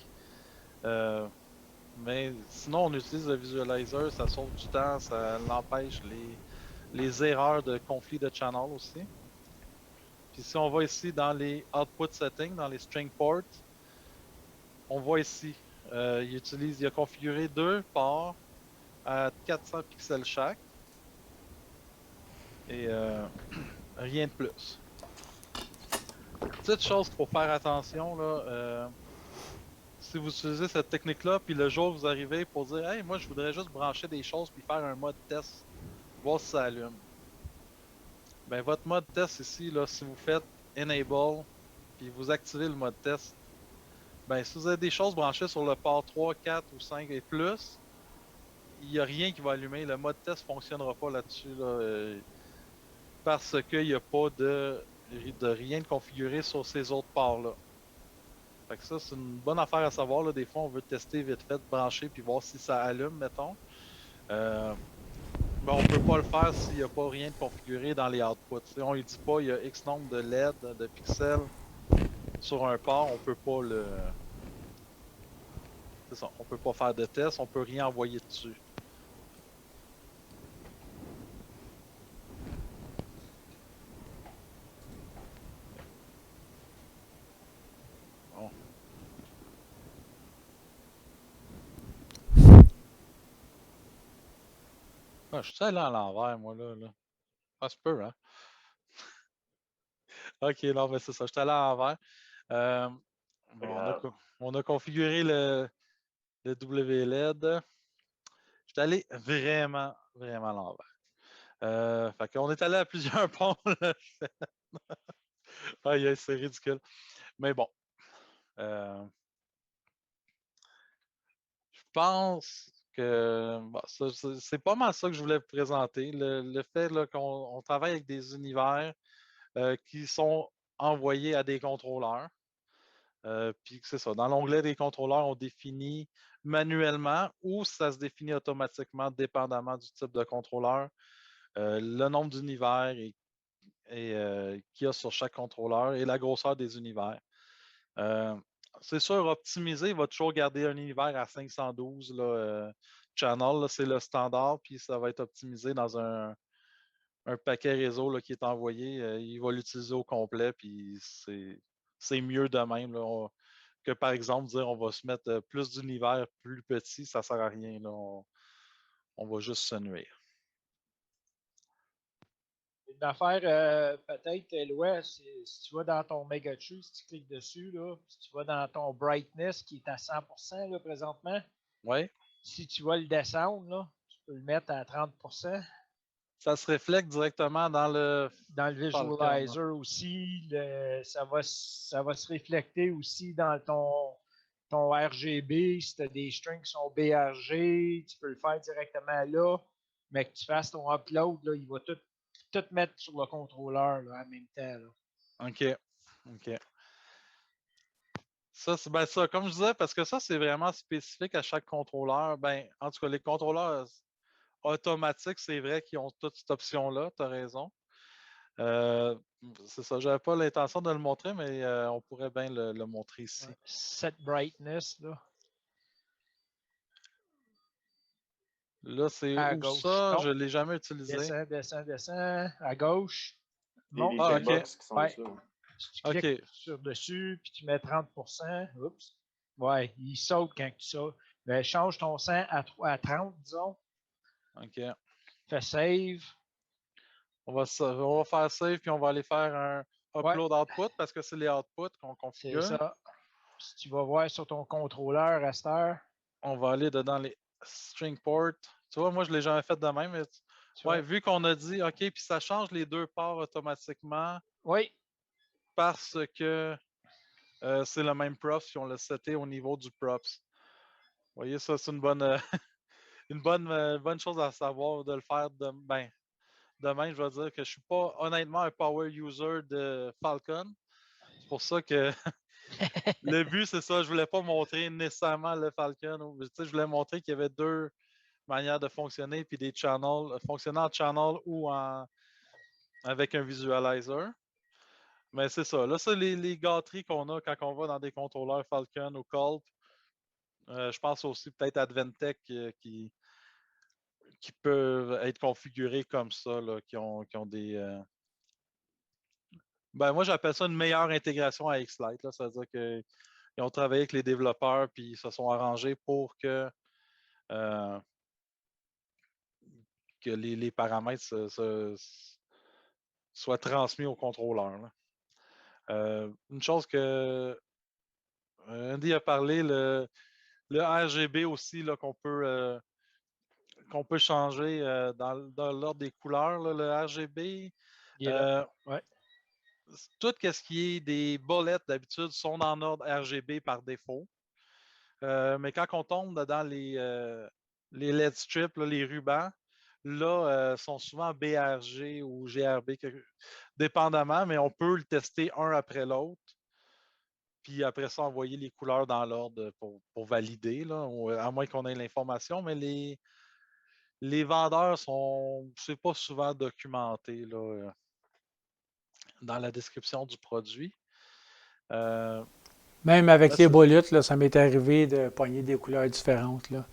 Mais sinon, on utilise le visualizer, ça sauve du temps, ça l'empêche les erreurs de conflit de channel aussi. Puis si on va ici dans les output settings, dans les string ports, on voit ici, il a configuré 2 ports à 400 pixels chaque. Et rien de plus. Petite chose qu'il faut faire attention, là, si vous utilisez cette technique-là, puis le jour où vous arrivez pour dire « Hey, moi, je voudrais juste brancher des choses puis faire un mode test, voir si ça allume. » Ben, votre mode test ici, là, si vous faites « Enable » puis vous activez le mode test, ben, si vous avez des choses branchées sur le port 3, 4 ou 5 et plus, il n'y a rien qui va allumer. Le mode test ne fonctionnera pas là-dessus, là, parce qu'il n'y a pas de rien de configuré sur ces autres ports-là. Fait que ça, c'est une bonne affaire à savoir. Là. Des fois, on veut tester vite fait, brancher, puis voir si ça allume, mettons. Mais on peut pas le faire s'il n'y a pas rien de configuré dans les outputs. Si on ne dit pas il y a X nombre de LED, de pixels sur un port, on peut pas le. C'est ça, on peut pas faire de test, on peut rien envoyer dessus. Bon. Ah, je suis allé à l'envers, moi, là. Ah, c'est peu, hein? OK, non, mais c'est ça. Je suis allé à l'envers. Euh, Pas bon, grave. on a configuré le WLED. Je suis allé vraiment, vraiment à l'envers. Fait qu'on est allé à plusieurs ponts, là. Aïe, aïe, c'est ridicule. Mais bon. euh, je pense que bon, c'est pas mal ça que je voulais vous présenter. Le fait là, qu'on travaille avec des univers qui sont envoyés à des contrôleurs. Puis c'est ça. Dans l'onglet des contrôleurs, on définit manuellement ou ça se définit automatiquement dépendamment du type de contrôleur, le nombre d'univers qu'il y a sur chaque contrôleur et la grosseur des univers. Euh, c'est sûr, optimiser, il va toujours garder un univers à 512 là, channel, c'est le standard, puis ça va être optimisé dans un paquet réseau là, qui est envoyé. Il va l'utiliser au complet, puis c'est mieux de même là, que par exemple dire on va se mettre plus d'univers plus petits, ça ne sert à rien. Là, on va juste se nuire. Une affaire, peut-être, Eloi, si tu vas dans ton Megachu, si tu cliques dessus, là, si tu vas dans ton brightness qui est à 100% là, présentement, Oui, si tu vas le descendre, là, tu peux le mettre à 30%. ça se reflète directement dans le Dans le Falcon. visualizer aussi, ça va se refléter aussi dans ton RGB. Si tu as des strings qui sont BRG, tu peux le faire directement là, mais que tu fasses ton upload, là, il va tout mettre sur le contrôleur là, en même temps. Là. OK. OK. Ça, c'est ben ça, comme je disais, parce que ça, c'est vraiment spécifique à chaque contrôleur. Ben, en tout cas, les contrôleurs automatiques, c'est vrai qu'ils ont toute cette option-là, tu as raison. Euh, c'est ça, j'avais pas l'intention de le montrer, mais on pourrait bien le montrer ici. Ouais. Set brightness, là, Là, c'est à où gauche. ça? Non, Je ne l'ai jamais utilisé. descends, à gauche. Et les Monte. Ah, OK. checkbox qui sont Ouais. ça. Si tu cliques OK. sur dessus, puis tu mets 30%, oups, ouais, il saute quand tu sautes. Ben, change ton 100 à 30, disons. OK. Fais save. On va faire save, puis on va aller faire un Ouais, upload output parce que c'est les outputs qu'on c'est configure. ça. Si tu vas voir sur ton contrôleur à cette heure, On va aller dedans les string ports. Tu vois, moi, je ne l'ai jamais fait de même, mais tu ouais, vois. vu qu'on a dit, OK, puis ça change les deux ports automatiquement Oui, parce que c'est le même props, si on l'a seté au niveau du props. Vous voyez, ça, c'est une bonne, bonne chose à savoir de le faire ben, demain. Je vais dire que je ne suis pas honnêtement un power user de Falcon. C'est pour ça que le but, c'est ça. Je voulais pas montrer nécessairement le Falcon. Je voulais montrer qu'il y avait deux manières de fonctionner, puis des channels, fonctionner en channel ou avec un visualizer. Mais c'est ça. Là, c'est les gâteries qu'on a quand on va dans des contrôleurs Falcon ou Culp. Je pense aussi peut-être Adventech qui peuvent être configurés comme ça, là, qui ont des. Ben, moi, j'appelle ça une meilleure intégration à X-Lite. Ça veut dire qu'ils ont travaillé avec les développeurs puis ils se sont arrangés pour euh, que les paramètres soient transmis au contrôleur. Là. Une chose que Andy a parlé, le RGB aussi qu'on peut changer dans l'ordre des couleurs. Là, le RGB, il est là. euh, Ouais. tout ce qui est des bullets d'habitude sont en ordre RGB par défaut. Mais quand on tombe dans les LED strips, là, les rubans, là, sont souvent BRG ou GRB, dépendamment, mais on peut le tester un après l'autre. Puis après ça, envoyer les couleurs dans l'ordre pour valider, là, à moins qu'on ait l'information, mais les vendeurs c'est pas souvent documenté là, dans la description du produit. Même avec les C'est bullets, là, ça m'est arrivé de pogner des couleurs différentes. Là.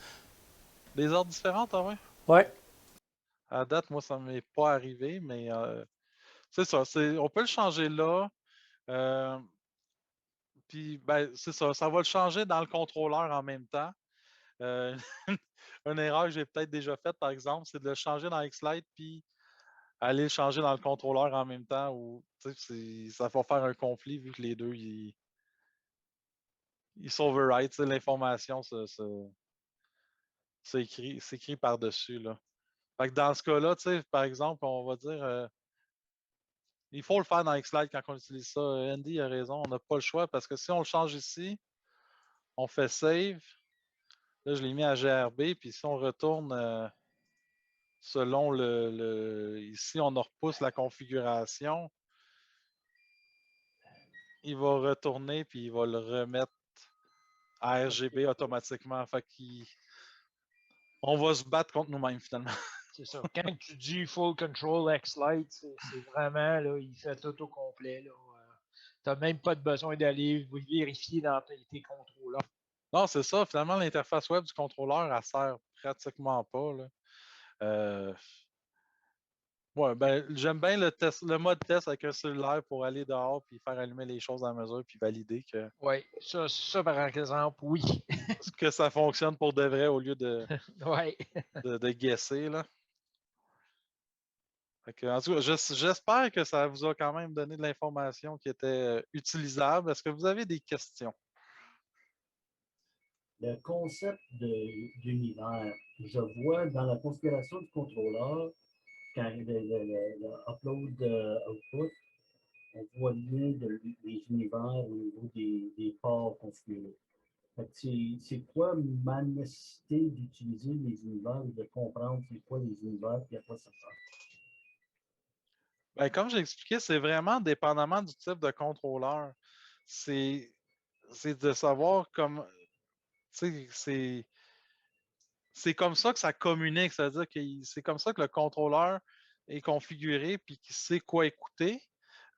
des ordres différents, ah ouais? Ouais. À date, moi, ça ne m'est pas arrivé, mais c'est ça. On peut le changer là. Euh, Puis, ben, c'est ça. Ça va le changer dans le contrôleur en même temps. Une erreur que j'ai peut-être déjà faite, par exemple, c'est de le changer dans X-Lite puis aller le changer dans le contrôleur en même temps. Ou, ça va faire un conflit vu que les deux, ils s'override. L'information s'écrit par-dessus. Là. Fait que dans ce cas-là, par exemple, on va dire il faut le faire dans X-Lite quand on utilise ça. Andy a raison, on n'a pas le choix parce que si on le change ici, on fait save. Là, je l'ai mis à GRB, puis si on retourne selon ici, on repousse la configuration, il va retourner, puis il va le remettre à RGB automatiquement. Fait qu'on va se battre contre nous-mêmes finalement. C'est ça. Quand tu dis full control X-Lite, c'est vraiment, là, il fait tout au complet. Tu n'as même pas de besoin d'aller vérifier dans tes contrôleurs. Non, c'est ça. Finalement, l'interface web du contrôleur, elle sert pratiquement pas. Là. Ouais, ben, j'aime bien le mode test avec un cellulaire pour aller dehors puis faire allumer les choses à mesure puis valider Oui, ça par exemple, oui. que ça fonctionne pour de vrai au lieu de, Ouais. de guesser. Là. En tout cas, j'espère que ça vous a quand même donné de l'information qui était utilisable. Est-ce que vous avez des questions? Le concept d'univers, je vois dans la configuration du contrôleur, quand le upload output, on voit le lien des univers au niveau des ports configurés. C'est quoi ma nécessité d'utiliser les univers et de comprendre c'est quoi les univers et à quoi ça sert? Ben, comme j'ai expliqué, c'est vraiment dépendamment du type de contrôleur. C'est de savoir comme. C'est comme ça que ça communique, c'est-à-dire que c'est comme ça que le contrôleur est configuré puis qu'il sait quoi écouter.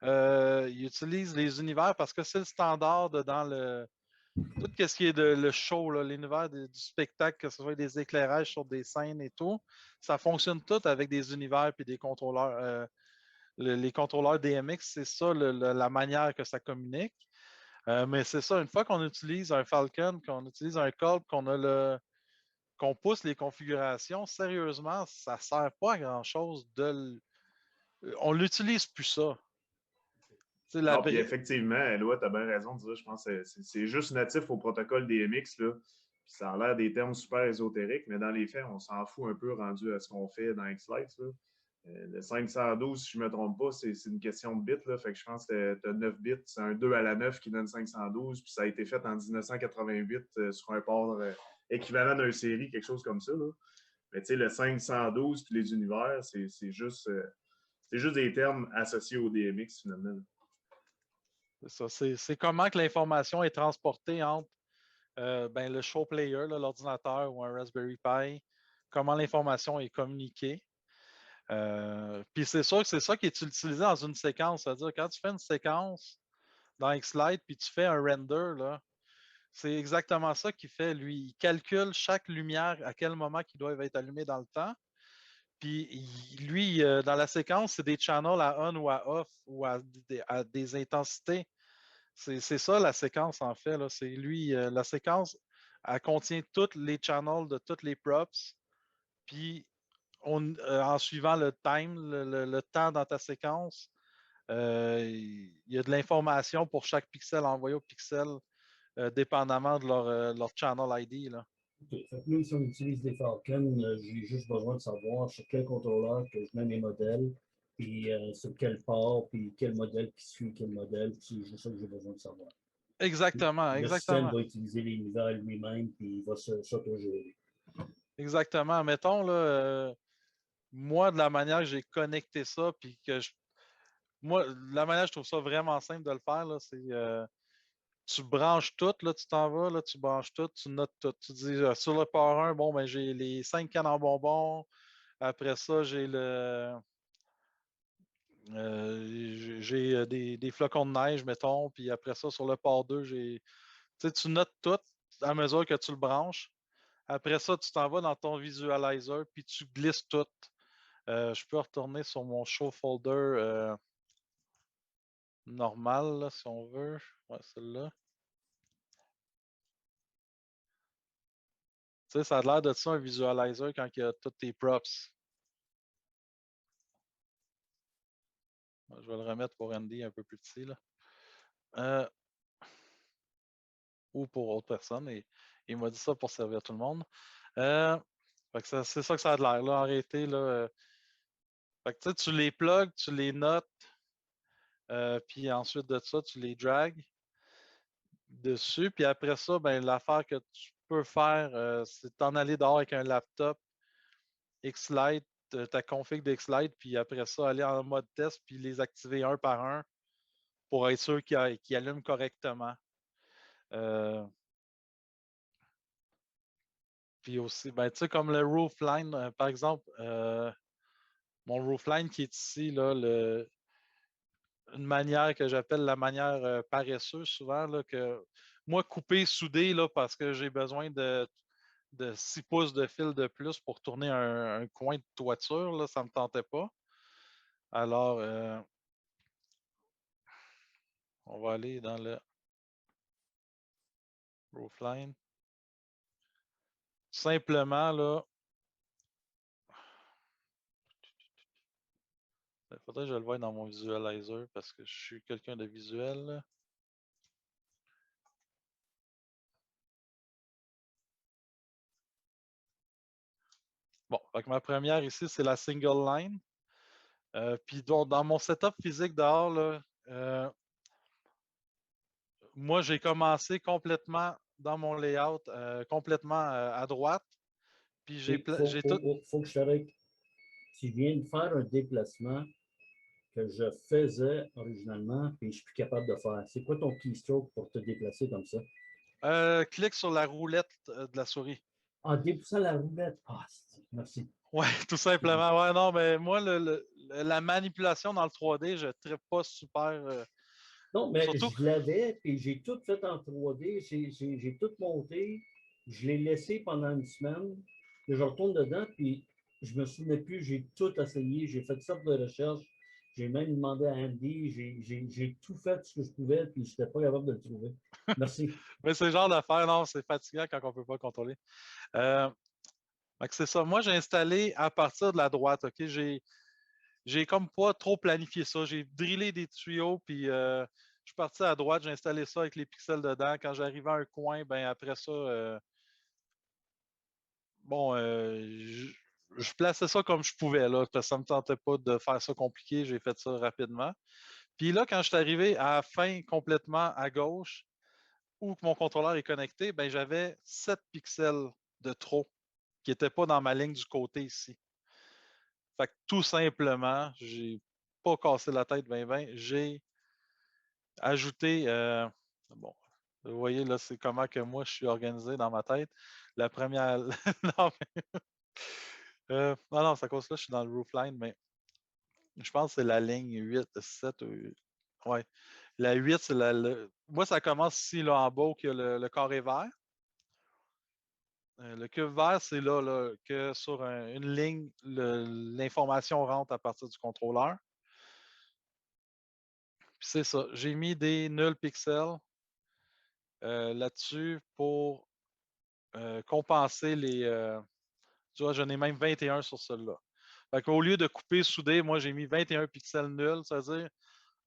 Il utilise les univers parce que c'est le standard dans tout ce qui est le show, l'univers du spectacle, que ce soit des éclairages sur des scènes et tout. Ça fonctionne tout avec des univers puis des contrôleurs. Les contrôleurs DMX, c'est ça la manière que ça communique. Mais c'est ça, une fois qu'on utilise un Falcon, qu'on utilise un Culp, qu'on pousse les configurations, sérieusement, ça ne sert pas à grand-chose on l'utilise plus ça. Non, puis effectivement, Eloi, tu as bien raison de dire, je pense que c'est juste natif au protocole DMX, là. Puis ça a l'air des termes super ésotériques, mais dans les faits, on s'en fout un peu rendu à ce qu'on fait dans X-Lite. Le 512, si je ne me trompe pas, c'est une question de bits. Là, fait que je pense que tu as 9 bits. C'est un 2 à la 9 qui donne 512. Puis ça a été fait en 1988 sur un port équivalent d'un série, quelque chose comme ça. Là. Mais tu sais, le 512 puis les univers, c'est juste des termes associés au DMX finalement. Là. C'est ça. C'est comment que l'information est transportée entre le show player, l'ordinateur ou un Raspberry Pi, comment l'information est communiquée. Puis c'est sûr que c'est ça qui est utilisé dans une séquence. C'est-à-dire, quand tu fais une séquence dans X-Lite puis tu fais un render, là, c'est exactement ça qu'il fait. Lui, il calcule chaque lumière à quel moment qui doit être allumée dans le temps. Puis lui, dans la séquence, c'est des channels à on ou à off ou à des intensités. C'est ça la séquence en fait. C'est lui, la séquence, elle contient tous les channels de toutes les props. Puis en suivant le time, le temps dans ta séquence, il y a de l'information pour chaque pixel envoyé au pixel, dépendamment de leur channel ID. Là. Okay. Fait que même si on utilise des Falcons, j'ai juste besoin de savoir sur quel contrôleur que je mets mes modèles, puis sur quel port, puis quel modèle qui suit quel modèle, c'est juste ça que j'ai besoin de savoir. Exactement, Le système exactement. va utiliser les univers lui-même, puis il va s'autogérer. Exactement. Mettons, là, moi, de la manière que j'ai connecté ça, puis moi, la manière que je trouve ça vraiment simple de le faire, là, c'est tu branches tout, là, tu t'en vas, là, tu branches tout, tu notes tout. Tu dis sur le port 1, bon, ben, j'ai les 5 cannes en bonbons. Après ça, j'ai des flocons de neige, mettons. Puis après ça, sur le port 2, tu notes tout à mesure que tu le branches. Après ça, tu t'en vas dans ton visualizer, puis tu glisses tout. Je peux retourner sur mon show folder normal, là, si on veut. Ouais, celle-là. sais, ça a l'air de ça un visualizer quand il y a tous tes props. Je vais le remettre pour Andy un peu plus petit, là. Ou pour autre personne. Et il m'a dit ça pour servir tout le monde. C'est ça que ça a de l'air, là, en réalité. Là, fait que, tu les plugs, tu les notes, puis ensuite de ça, tu les drags dessus. Puis après ça, ben, l'affaire que tu peux faire, c'est t'en aller dehors avec un laptop, Xlite, ta config de Xlite, puis après ça, aller en mode test, puis les activer un par un pour être sûr qu'ils allument correctement. Puis aussi, ben, tu sais, comme le roofline, par exemple, mon roofline qui est ici, là, une manière que j'appelle la manière paresseuse souvent, là, que moi, couper, souder, là, parce que j'ai besoin de 6 pouces de fil de plus pour tourner un coin de toiture, là, ça ne me tentait pas. Alors, on va aller dans le roofline. Simplement, là, il faudrait que je le voie dans mon visualizer parce que je suis quelqu'un de visuel, là. Bon, donc ma première ici, c'est la single line. Puis dans mon setup physique dehors, là, moi, j'ai commencé complètement dans mon layout, complètement à droite. Puis Il faut que je t'arrête. Tu viens de faire un déplacement que je faisais originalement, puis je suis plus capable de faire. C'est quoi ton keystroke pour te déplacer comme ça? Clique sur la roulette de la souris. En dépoussant la roulette. Ah, merci. Ouais, tout simplement. Ouais, non, mais moi, la manipulation dans le 3D, je ne traite pas super. Non, mais Surtout. je l'avais, puis j'ai tout fait en 3D, j'ai tout monté, je l'ai laissé pendant une semaine, puis je retourne dedans, puis je me souvenais plus, j'ai tout essayé, j'ai fait toutes sortes de recherches, j'ai même demandé à Andy, j'ai tout fait ce que je pouvais, puis je n'étais pas capable de le trouver. Merci. Mais c'est le genre d'affaire, non, c'est fatigant quand on ne peut pas contrôler. C'est ça. Moi, j'ai installé à partir de la droite, OK? J'ai comme pas trop planifié ça. J'ai drillé des tuyaux, puis je suis parti à droite, j'ai installé ça avec les pixels dedans. Quand j'arrivais à un coin, ben après ça, bon, je plaçais ça comme je pouvais, là, parce que ça ne me tentait pas de faire ça compliqué. J'ai fait ça rapidement. Puis là, quand je suis arrivé à la fin complètement à gauche, où mon contrôleur est connecté, ben j'avais 7 pixels de trop qui n'étaient pas dans ma ligne du côté ici. Fait que tout simplement, j'ai pas cassé la tête 20-20, j'ai ajouté, bon, vous voyez là, c'est comment que moi je suis organisé dans ma tête. La première, non, non, c'est à cause là, je suis dans le roofline, mais je pense que c'est la ligne 8, 7, ouais. La 8, c'est moi, ça commence ici, là, en bas, où il y a le carré vert. Le cube vert, c'est là, que sur une ligne, l'information rentre à partir du contrôleur. Puis c'est ça. J'ai mis des nuls pixels là-dessus pour compenser les. Tu vois, j'en ai même 21 sur celui-là. Fait qu'au lieu de couper, souder, moi j'ai mis 21 pixels nuls, c'est-à-dire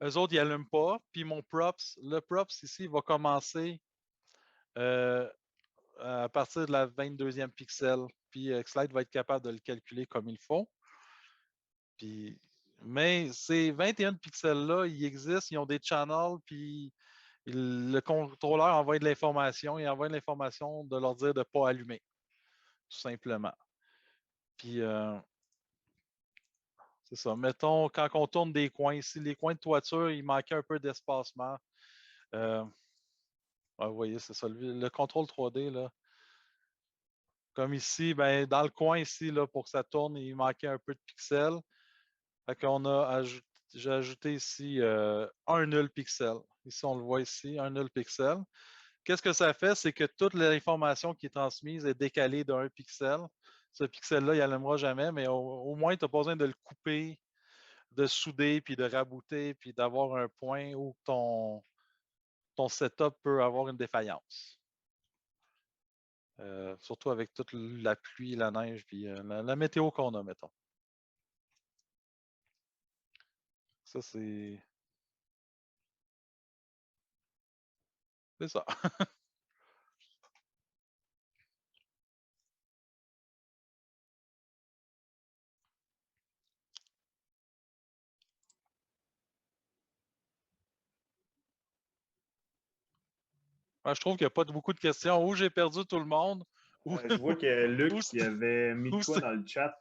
eux autres, ils n'allument pas. Puis mon props, le props ici, va commencer euh, à partir de la 22e pixel. Puis Xlite va être capable de le calculer comme il faut. Puis, mais ces 21 pixels-là, ils existent, ils ont des channels, puis le contrôleur envoie de l'information, il envoie de l'information de leur dire de ne pas allumer, tout simplement. Puis, c'est ça. Mettons, quand on tourne des coins ici, les coins de toiture, il manquait un peu d'espacement. Vous voyez, c'est ça. Le contrôle 3D, là. Comme ici, ben, dans le coin ici, là, pour que ça tourne, il manquait un peu de pixels. Fait qu'on a j'ai ajouté ici un nul pixel. Ici, on le voit ici, un nul pixel. Qu'est-ce que ça fait? C'est que toute l'information qui est transmise est décalée d'un pixel. Ce pixel-là, il n'allumera jamais, mais au moins, tu n'as pas besoin de le couper, de souder, puis de rabouter, puis d'avoir un point où ton setup peut avoir une défaillance. Surtout avec toute la pluie, la neige, puis la météo qu'on a, mettons. Ça, c'est ça. Je trouve qu'il n'y a pas beaucoup de questions. Où j'ai perdu tout le monde, ou, Je vois que Luc, où il avait mis où de quoi c'est- dans le chat.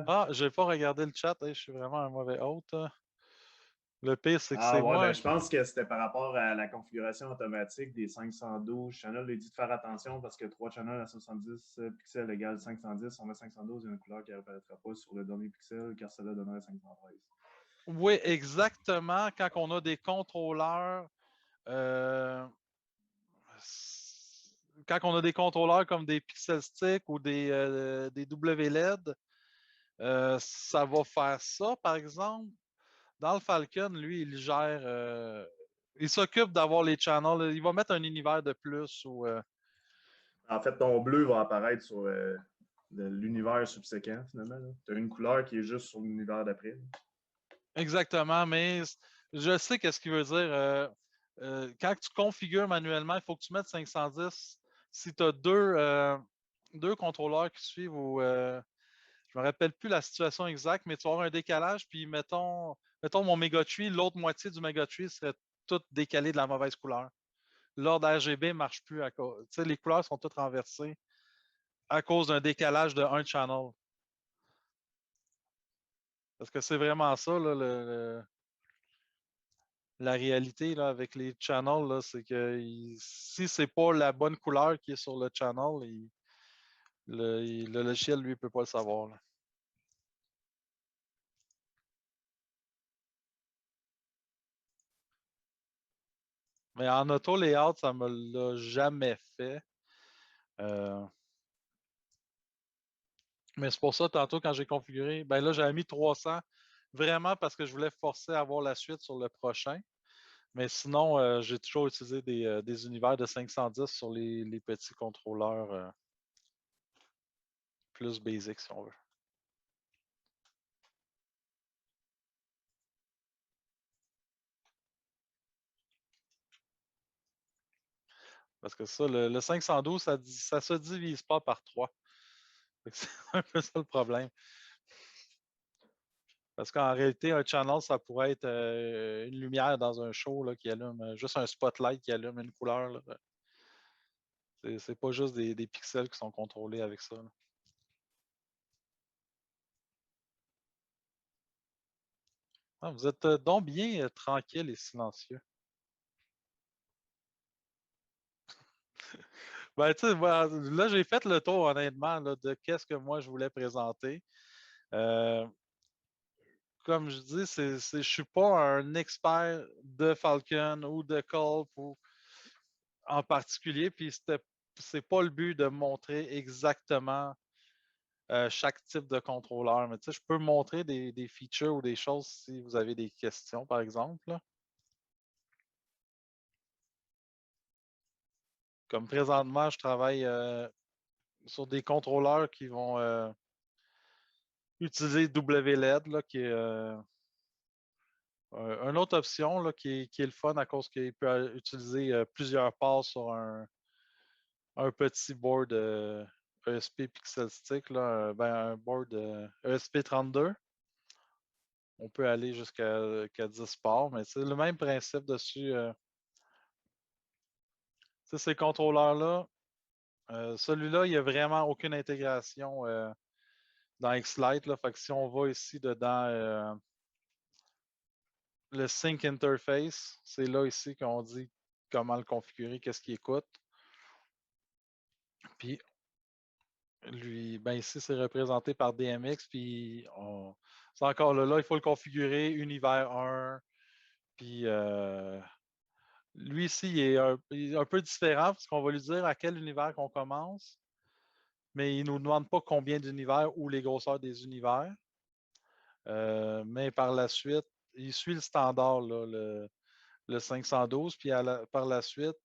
Ah, j'ai pas regardé le chat. Je suis vraiment un mauvais hôte. Le pire, c'est que Ah c'est ouais, ben moi. je pense que c'était par rapport à la configuration automatique des 512 channels. Il dit de faire attention parce que 3 channels à 70 pixels égale 510. On met 512, il y a une couleur qui n'apparaîtra pas sur le dernier pixel car cela donnerait 513. Oui, exactement. Quand on a des contrôleurs, quand on a des contrôleurs comme des Pixel Stick ou des WLED, ça va faire ça, par exemple. Dans le Falcon, lui, il gère. Il s'occupe d'avoir les channels. Il va mettre un univers de plus ou. En fait, ton bleu va apparaître sur l'univers subséquent, finalement. Tu as une couleur qui est juste sur l'univers d'après. Exactement, mais je sais qu'est-ce qu'il veut dire. Quand tu configures manuellement, il faut que tu mettes 510. Si tu as deux contrôleurs qui suivent ou je me rappelle plus la situation exacte, mais tu vas avoir un décalage, puis mettons mon Megatree, l'autre moitié du Megatree serait toute décalée de la mauvaise couleur. L'ordre RGB ne marche plus à cause. Tu sais, les couleurs sont toutes renversées à cause d'un décalage de un channel. Parce que c'est vraiment ça, là, la réalité là, avec les channels, là, c'est que si c'est pas la bonne couleur qui est sur le channel, le logiciel, lui, ne peut pas le savoir. Là. Mais en auto layout, ça ne me l'a jamais fait. Mais c'est pour ça, tantôt, quand j'ai configuré, ben là, j'avais mis 300 vraiment parce que je voulais forcer à avoir la suite sur le prochain. Mais sinon, j'ai toujours utilisé des univers de 510 sur les petits contrôleurs plus basic, si on veut. Parce que ça, le 512, ça ne se divise pas par 3. C'est un peu ça le problème. Parce qu'en réalité, un channel, ça pourrait être une lumière dans un show là, qui allume, juste un spotlight qui allume une couleur. C'est pas juste des pixels qui sont contrôlés avec ça. Là. Ah, vous êtes donc bien tranquille et silencieux. Ben, tu sais, là, j'ai fait le tour, honnêtement, là, de qu'est-ce que moi je voulais présenter. Euh, comme je dis, je ne suis pas un expert de Falcon ou de Culp en particulier, puis c'est pas le but de montrer exactement chaque type de contrôleur. Mais tu sais, je peux montrer des features ou des choses si vous avez des questions, par exemple. Là. Comme présentement, je travaille sur des contrôleurs qui vont utiliser WLED, là, qui est une autre option là, qui est le fun à cause qu'il peut utiliser plusieurs ports sur un petit board ESP Pixel Stick, là, un board ESP32. On peut aller jusqu'à 10 ports, mais c'est le même principe dessus. Ces contrôleurs-là, celui-là, il n'y a vraiment aucune intégration dans X-Lite. Là, fait que si on va ici dedans le Sync Interface, c'est là ici qu'on dit comment le configurer, qu'est-ce qui écoute. Puis lui, ben ici, c'est représenté par DMX, puis c'est encore là, il faut le configurer, univers 1, puis lui ici, il est un peu différent, parce qu'on va lui dire à quel univers qu'on commence, mais il ne nous demande pas combien d'univers ou les grosseurs des univers. Mais par la suite, il suit le standard, là, le 512, puis par la suite,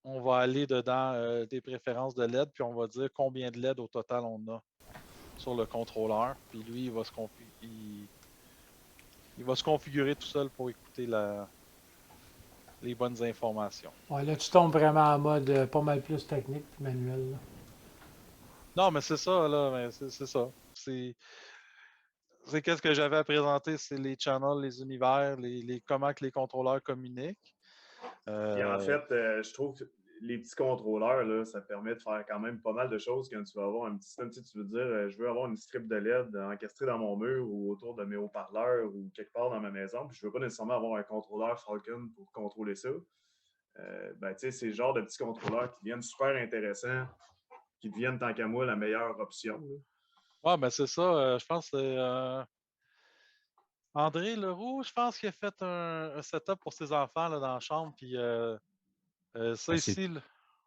on va aller dedans des préférences de LED, puis on va dire combien de LED au total on a sur le contrôleur. Puis lui, il va se configurer tout seul pour écouter les bonnes informations. Ouais, là, tu tombes vraiment en mode pas mal plus technique puis manuel. Là. Non, mais c'est ça, là, mais c'est ça. C'est qu'est-ce que j'avais à présenter, c'est les channels, les univers, comment que les contrôleurs communiquent. Puis en fait, je trouve que les petits contrôleurs, là, ça permet de faire quand même pas mal de choses quand tu vas avoir un petit système. Tu veux dire, je veux avoir une strip de LED encastrée dans mon mur ou autour de mes haut-parleurs ou quelque part dans ma maison, puis je veux pas nécessairement avoir un contrôleur Falcon pour contrôler ça. Ben, tu sais, c'est le genre de petits contrôleurs qui deviennent super intéressants, qui deviennent, tant qu'à moi, la meilleure option. Là. Ouais, ben c'est ça. Je pense que c'est André Leroux, je pense qu'il a fait un setup pour ses enfants là, dans la chambre. Puis ça Ben, ici, là,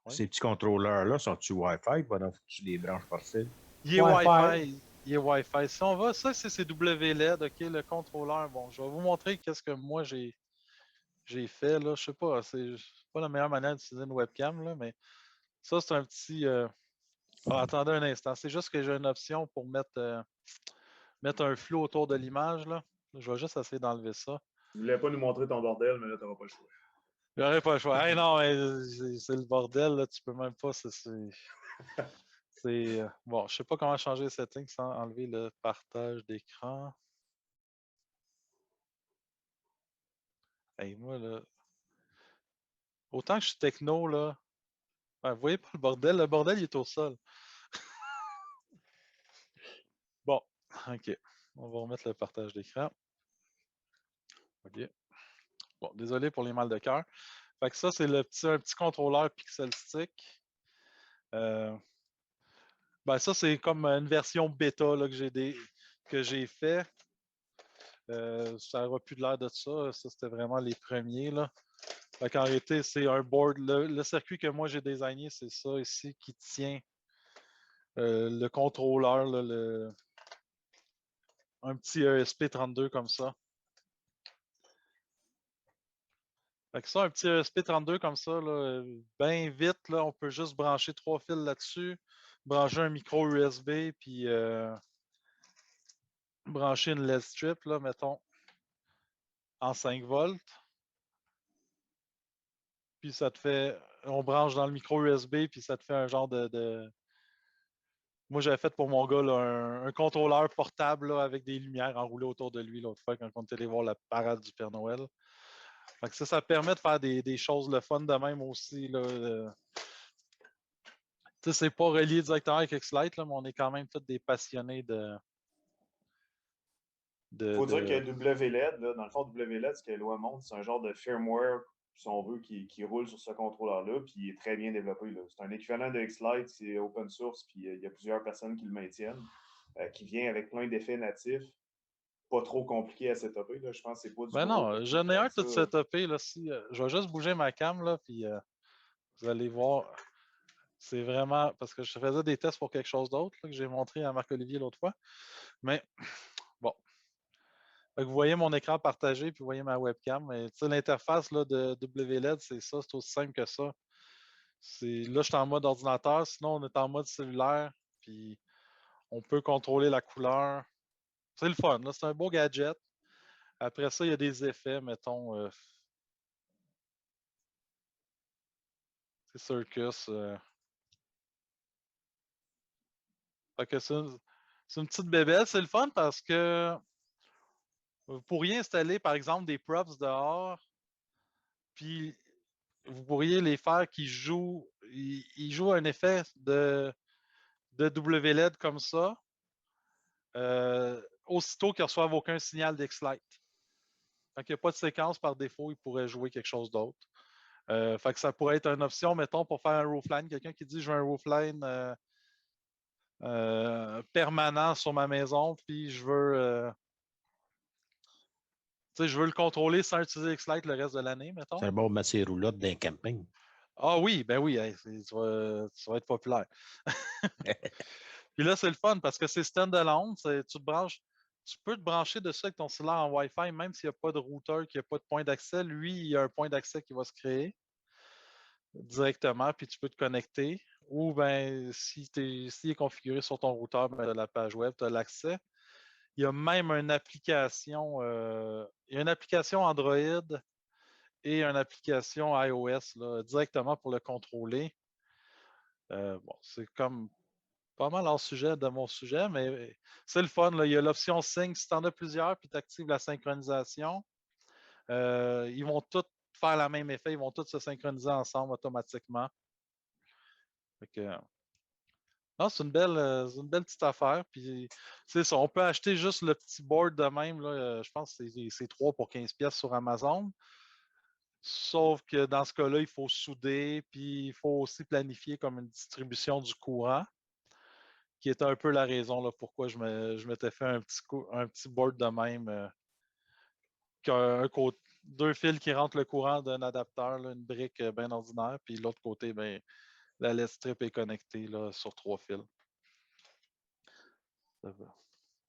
oui. Ces petits contrôleurs-là, sont-tu Wi-Fi? Pendant que tu les branches par fil? Il est Wi-Fi. Wi-Fi. Il est Wi-Fi. Si on va, ça, c'est WLED, OK, le contrôleur. Bon, je vais vous montrer qu'est-ce que moi j'ai fait. Là. Je sais pas, c'est pas la meilleure manière d'utiliser une webcam, là, mais ça, c'est un petit. Attendez un instant. C'est juste que j'ai une option pour mettre un flou autour de l'image. Là. Je vais juste essayer d'enlever ça. Tu voulais pas nous montrer ton bordel, mais là, tu n'auras pas le choix. J'aurais pas le choix. Hey, non, c'est le bordel, là. Tu peux même pas. Bon, je sais pas comment changer les settings sans enlever le partage d'écran. Hey, moi, là. Autant que je suis techno, là. Ben, vous voyez pas le bordel, il est au sol. Bon, OK. On va remettre le partage d'écran. OK. Bon, désolé pour les mal de cœur. Fait que ça, c'est un petit contrôleur Pixel Stick. Ben ça, c'est comme une version bêta là, que j'ai fait. Ça n'aura plus de l'air de ça. Ça, c'était vraiment les premiers. Là. Fait qu'en réalité, c'est un board. Le circuit que moi j'ai designé, c'est ça ici qui tient le contrôleur, là, un petit ESP32 comme ça. Fait que ça, un petit ESP32 comme ça, bien vite, là, on peut juste brancher 3 fils là-dessus, brancher un micro USB, puis brancher une LED strip, là, mettons, en 5 volts. Puis ça te fait, on branche dans le micro USB, puis ça te fait un genre Moi, j'avais fait pour mon gars là, un contrôleur portable là, avec des lumières enroulées autour de lui l'autre fois quand on était allé voir la parade du Père Noël. Fait que ça permet de faire des choses le fun de même aussi. Là, c'est pas relié directement avec X-Lite, mais on est quand même tous des passionnés Faut dire que WLED, là, dans le fond, WLED, ce que Eloi montre, c'est un genre de firmware, si on veut, qui roule sur ce contrôleur-là, puis il est très bien développé. C'est un équivalent de X-Lite, c'est open source, puis il y a plusieurs personnes qui le maintiennent, qui vient avec plein d'effets natifs, pas trop compliqué à setuper. Là. Je pense que c'est pas du Ben gros. non, j'en ai un tout setupé. Là, je vais juste bouger ma cam, là, puis vous allez voir. C'est vraiment parce que je faisais des tests pour quelque chose d'autre que j'ai montré à Marc-Olivier l'autre fois. Mais bon. Fait que vous voyez mon écran partagé, puis vous voyez ma webcam. Mais l'interface là, de WLED, c'est ça, c'est aussi simple que ça. Là, je suis en mode ordinateur, sinon on est en mode cellulaire, puis on peut contrôler la couleur. C'est le fun, là, c'est un beau gadget. Après ça, il y a des effets, mettons, c'est Circus. Fait que c'est une petite bébelle. C'est le fun parce que vous pourriez installer, par exemple, des props dehors, puis vous pourriez les faire qui jouent. Ils jouent un effet de WLED comme ça, aussitôt qu'ils reçoivent aucun signal d'X-Lite. Quand il n'y a pas de séquence par défaut, ils pourraient jouer quelque chose d'autre. Fait que ça pourrait être une option, mettons, pour faire un roofline. Quelqu'un qui dit je veux un roofline permanent sur ma maison, puis je veux le contrôler sans utiliser X-Lite le reste de l'année, mettons. C'est un bon mettre ses roulottes d'un camping. Ah oui, ben oui, hey, tu vas être populaire. Puis là, c'est le fun parce que c'est standalone. Tu peux te brancher dessus avec ton cellulaire en Wi-Fi, même s'il n'y a pas de routeur, qu'il n'y a pas de point d'accès. Lui, il y a un point d'accès qui va se créer. directement, puis tu peux te connecter. Ou ben, s'il est configuré sur ton routeur, ben, de la page web, tu as l'accès. Il y a même une application, il y a une application Android et une application iOS là, directement pour le contrôler. Bon, c'est comme pas mal hors sujet de mon sujet, mais c'est le fun. Là. Il y a l'option Sync. Si tu en as plusieurs, puis tu actives la synchronisation, ils vont tous faire le même effet. Ils vont tous se synchroniser ensemble automatiquement. Fait que, non, c'est une belle petite affaire. Puis, c'est ça. On peut acheter juste le petit board de même. Là, je pense que c'est 3 pour 15$ sur Amazon. Sauf que dans ce cas-là, il faut souder, puis il faut aussi planifier comme une distribution du courant, qui est un peu la raison là, pourquoi je m'étais fait un petit board de même, deux fils qui rentrent le courant d'un adapteur, là, une brique bien ordinaire, puis l'autre côté, ben, la LED strip est connectée là, sur 3 fils.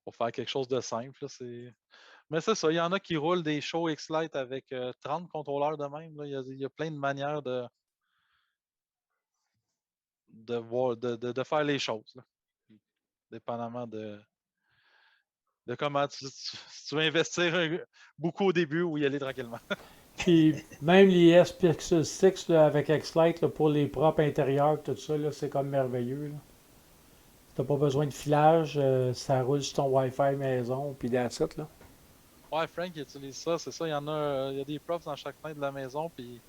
Pour faire quelque chose de simple, là, mais c'est ça, il y en a qui roulent des shows X-Lite avec 30 contrôleurs de même. Là. Il y a plein de manières de faire les choses, là. Dépendamment de comment si tu veux investir beaucoup au début ou y aller tranquillement. Puis même l'IS Pixel 6 là, avec X-Lite là, pour les propres intérieurs, tout ça, là, c'est comme merveilleux. Là. T'as pas besoin de filage, ça roule sur ton Wi-Fi maison, puis that's it, là. Ouais, Frank il utilise ça, c'est ça. Il y a des profs dans chaque fenêtre de la maison, puis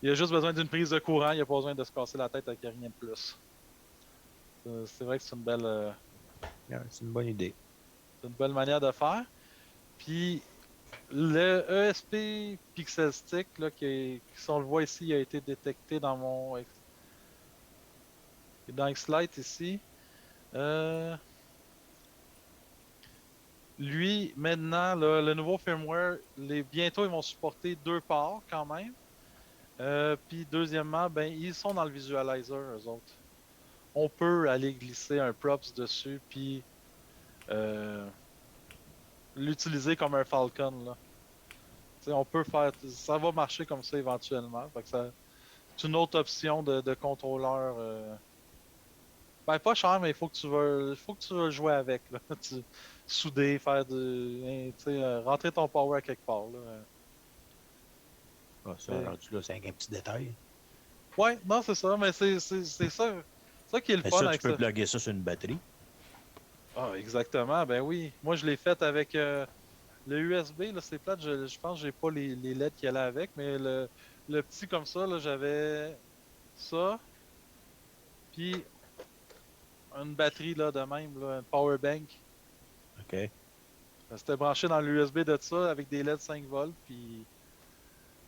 il a juste besoin d'une prise de courant, il n'a pas besoin de se casser la tête avec rien de plus. C'est vrai que c'est C'est une bonne idée. c'est une belle manière de faire. Puis le ESP Pixel Stick, là, qui si on le voit ici, il a été détecté dans X-Lite ici. Lui, maintenant, là, le nouveau firmware, bientôt, ils vont supporter 2 ports quand même. Puis deuxièmement, ben, ils sont dans le visualizer, eux autres. On peut aller glisser un props dessus, puis l'utiliser comme un Falcon. Là. On peut faire. Ça va marcher comme ça éventuellement. Fait que c'est une autre option de contrôleur. Ben, pas cher, mais il faut que tu veux jouer avec. Là. Souder, faire rentrer ton power à quelque part. Là. Ah, ça, rendu là, c'est un petit détail. Ouais, non, c'est ça, mais c'est ça qui est le Mais fun ça, tu avec peux ça. plugger ça sur une batterie. Ah, exactement, ben oui. Moi, je l'ai fait avec le USB, là, c'est plate, je pense que j'ai pas les LED qui allaient avec, mais le petit comme ça, là, j'avais ça, puis une batterie là, de même, là, une power bank. OK. C'était branché dans l'USB de ça avec des LED 5 volts, puis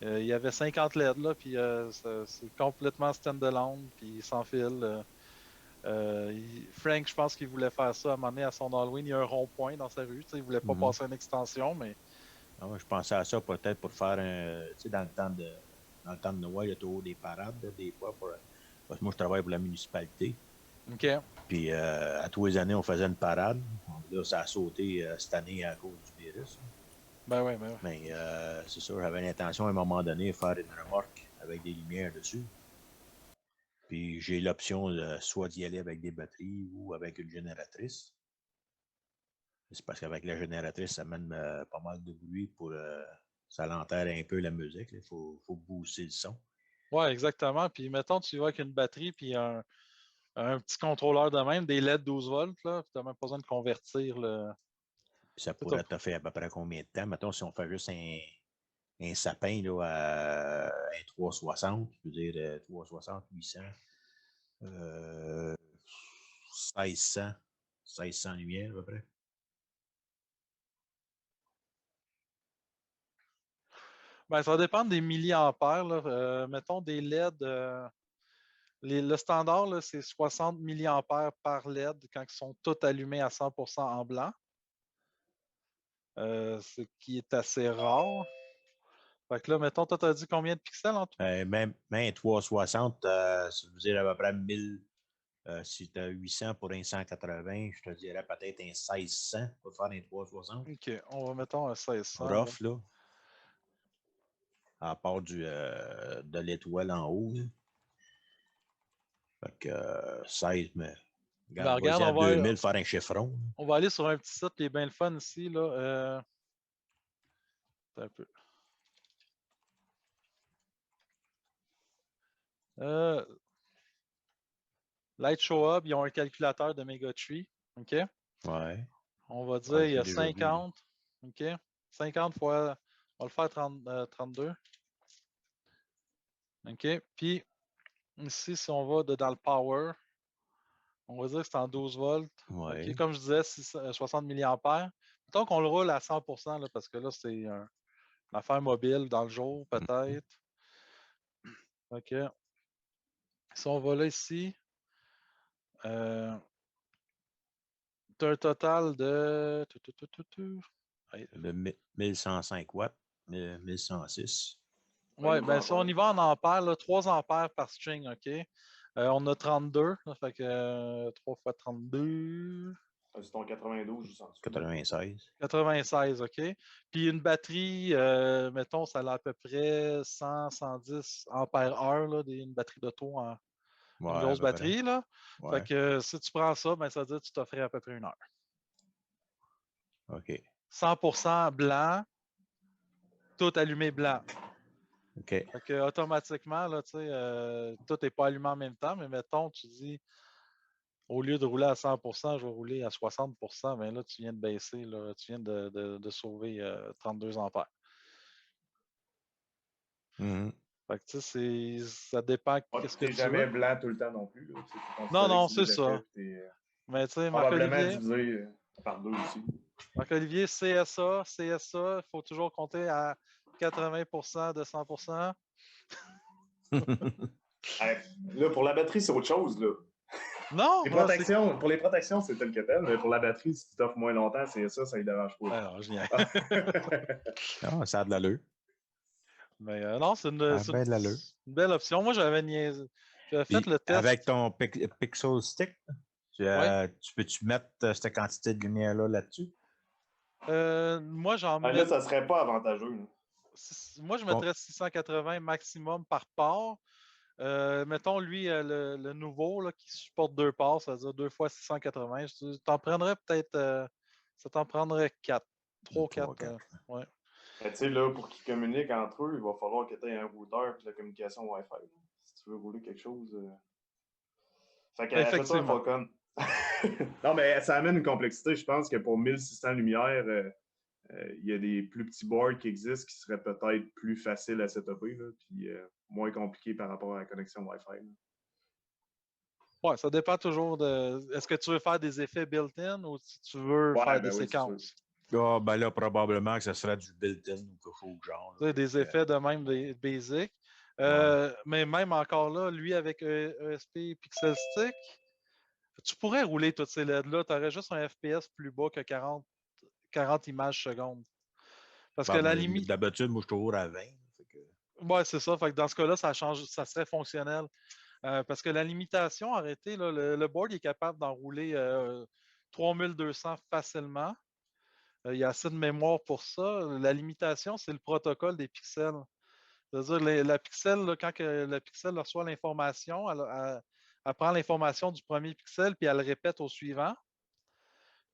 il y avait 50 LED là, puis c'est complètement stand-alone, puis sans fil. Frank, je pense qu'il voulait faire ça à un moment donné à son Halloween. Il y a un rond-point dans sa rue. Il voulait pas passer une extension, mais. Ah, je pensais à ça peut-être pour faire un. Tu sais, dans le temps de Noël, il y a toujours des parades, là, des fois. Parce que moi, je travaille pour la municipalité. OK. Puis à tous les années, on faisait une parade. Là, ça a sauté cette année à cause du virus. Ben oui, ben oui. Mais c'est sûr, j'avais l'intention à un moment donné de faire une remorque avec des lumières dessus. Puis j'ai l'option soit d'y aller avec des batteries ou avec une génératrice. C'est parce qu'avec la génératrice, ça mène pas mal de bruit pour. Ça l'enterre un peu la musique. Il faut booster le son. Ouais, exactement. Puis mettons, tu vas avec une batterie, puis un petit contrôleur de même, des LED 12 volts, là, puis tu n'as même pas besoin de convertir le. Puis ça pourrait te faire à peu près combien de temps? Mettons, si on fait juste un sapin là, à un 360, je veux dire 360, 800, 1600 lumières à peu près. Ben, ça va dépendre des milliampères. Là. Mettons des LED. Le standard, là, c'est 60 milliampères par LED quand ils sont tous allumés à 100% en blanc. Ce qui est assez rare. Fait que là, mettons, toi, t'as dit combien de pixels en tout? Même 360, ça veut dire à peu près 1000. Si tu as 800 pour un 180, je te dirais peut-être un 1600 pour faire un 360. OK, on va mettons un 1600. Rough, là. À part de l'étoile en haut. Là. Fait que 16, mais. Ben, Regarde, regarde, vas-y à 2000 faire un chiffron. on va aller sur un petit site qui est bien le fun ici. Là. Attends un peu. Light Show Up, ils ont un calculateur de Megatree. OK? Ouais. On va dire Ouais, il y j'ai a déjà vu. 50. OK? 50 fois. On va le faire 32. OK? Puis ici, si on va dans le power, on va dire que c'est en 12 volts. Ouais. OK? Comme je disais, 60 mAh. Mettons qu'on le roule à 100%, là, parce que là, c'est une affaire mobile dans le jour, peut-être. OK. Si on va là ici, tu as un total de. De 1105 watts, 1106. Ouais, ben si on y va en ampères, là, 3 ampères par string, OK? On a 32, là, fait que 3 fois 32, C'est ton 92 juste en dessous. 96. 96, OK? Puis une batterie, mettons, ça a à peu près 100, 110 ampères-heure, là, une batterie d'auto, une Ouais, grosse à peu près. batterie, là. Ouais. Fait que si tu prends ça, ben ça veut dire que tu t'offrais à peu près 1 heure. OK. 100% blanc, tout allumé blanc. OK. Fait que automatiquement, là, tu sais, tout n'est pas allumé en même temps, mais mettons, tu dis, au lieu de rouler à 100%, je vais rouler à 60%, mais là, tu viens de baisser, là, tu viens de sauver 32 ampères. Mhm. Fait que, tu sais, ça dépend qu'est-ce que T'es tu jamais veux. blanc tout le temps non plus. Là. Tu Non, considères non, que c'est des ça. effets, puis t'es Mais tu sais, probablement Marc-Olivier, divisé par 2 aussi. CSA, il faut toujours compter à 80% de 100%. Hey, là, pour la batterie, c'est autre chose. Là. Non, Pour les protections, c'est tel que tel, mais pour la batterie, si tu t'offres moins longtemps, c'est ça ne dérange pas. Alors, je viens. Ah, ça a de l'allure. Mais non, c'est Ah, ben de l'allure. une belle option. Moi, j'avais niaisé. J'avais fait Puis, le test. avec ton Pixel Stick, Ouais. tu peux-tu mettre cette quantité de lumière-là là-dessus? Moi, j'en Ah, mets. là, ça serait pas avantageux. Là. Moi, je mettrais 680 maximum par port. Mettons, lui, le nouveau là, qui supporte 2 ports, c'est-à-dire 2 fois 680. T'en prendrais peut-être. Ça t'en prendrait 4. 3 ou 4. Ouais. Tu sais, là, pour qu'ils communiquent entre eux, il va falloir que tu aies un routeur et de la communication Wi-Fi. Là, si tu veux rouler quelque chose. Fait que achète-toi un Falcon. Non, mais ça amène une complexité. Je pense que pour 1600 lumières, il y a des plus petits boards qui existent qui seraient peut-être plus faciles à setuper, là, puis moins compliqués par rapport à la connexion Wi-Fi. Là. Ouais, ça dépend toujours de. Est-ce que tu veux faire des effets built-in ou si tu veux faire des séquences? Ah, ben là, probablement que ce serait du built-in ou quelque chose de genre. Tu sais, des effets de même des basic. Mais même encore là, lui avec ESP Pixel Stick, tu pourrais rouler toutes ces LED-là. Tu aurais juste un FPS plus bas que 40 images secondes. Parce que la limite. D'habitude, moi, je suis toujours à 20. Ouais, c'est ça. Fait que dans ce cas-là, ça change, ça serait fonctionnel. Parce que la limitation arrêtée, là, le board est capable d'enrouler 3200 facilement. Il y a assez de mémoire pour ça. La limitation, c'est le protocole des pixels. C'est-à-dire, la pixel, là, quand le pixel reçoit l'information, elle prend l'information du premier pixel puis elle le répète au suivant.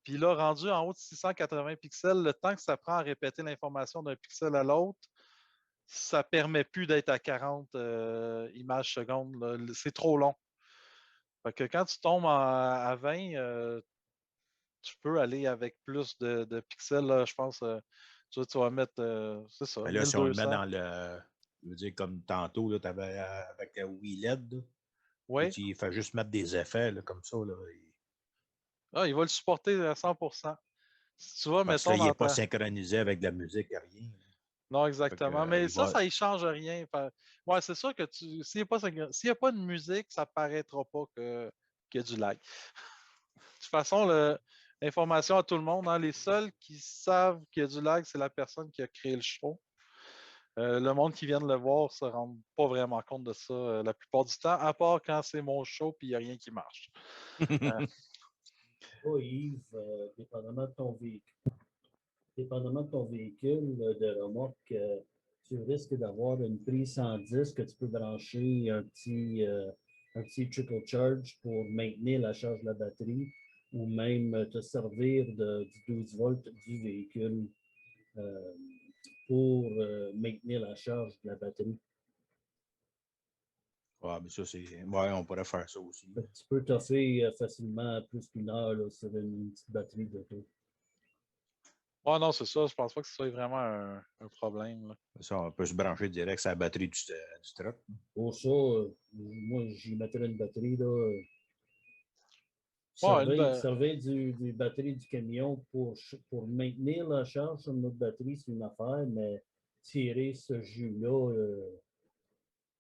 Puis là, rendu en haut de 680 pixels, le temps que ça prend à répéter l'information d'un pixel à l'autre, ça ne permet plus d'être à 40 images secondes. C'est trop long. Fait que quand tu tombes à 20, tu peux aller avec plus de pixels. Là, je pense tu vas mettre, c'est ça, Mais là, si on le met 1200. dans le. Je veux dire, comme tantôt, tu avais avec la Wii LED, là, Oui. il fait juste mettre des effets là, comme ça. Là, Il va le supporter à 100%. Si tu vas, parce mettons, qu'il n'est dans pas ta. synchronisé avec de la musique, rien. Non, exactement. Mais ça, va... ça ne change rien. Ouais, c'est sûr que s'il n'y a pas de musique, ça ne paraîtra pas qu'il y a du lag. De toute façon, l'information à tout le monde, hein, les seuls qui savent qu'il y a du lag, c'est la personne qui a créé le show. Le monde qui vient de le voir ne se rend pas vraiment compte de ça la plupart du temps, à part quand c'est mon show et il n'y a rien qui marche. Oh, Yves, dépendamment de ton véhicule de remorque, tu risques d'avoir une prise 110 que tu peux brancher un petit un petit trickle charge pour maintenir la charge de la batterie ou même te servir du 12 volts du véhicule pour maintenir la charge de la batterie. Ouais, mais ça, c'est. Ouais, on pourrait faire ça aussi. Fait que tu peux toffer facilement plus qu'une heure là, sur une petite batterie d'auto. Ouais, non, c'est ça. Je pense pas que ce soit vraiment un problème. Là. Ça, on peut se brancher direct sur la batterie du truck. Pour ça, moi, j'y mettrais une batterie. Là, Ouais, servir du batterie du camion pour maintenir la charge sur notre batterie, c'est une affaire, mais tirer ce jus-là,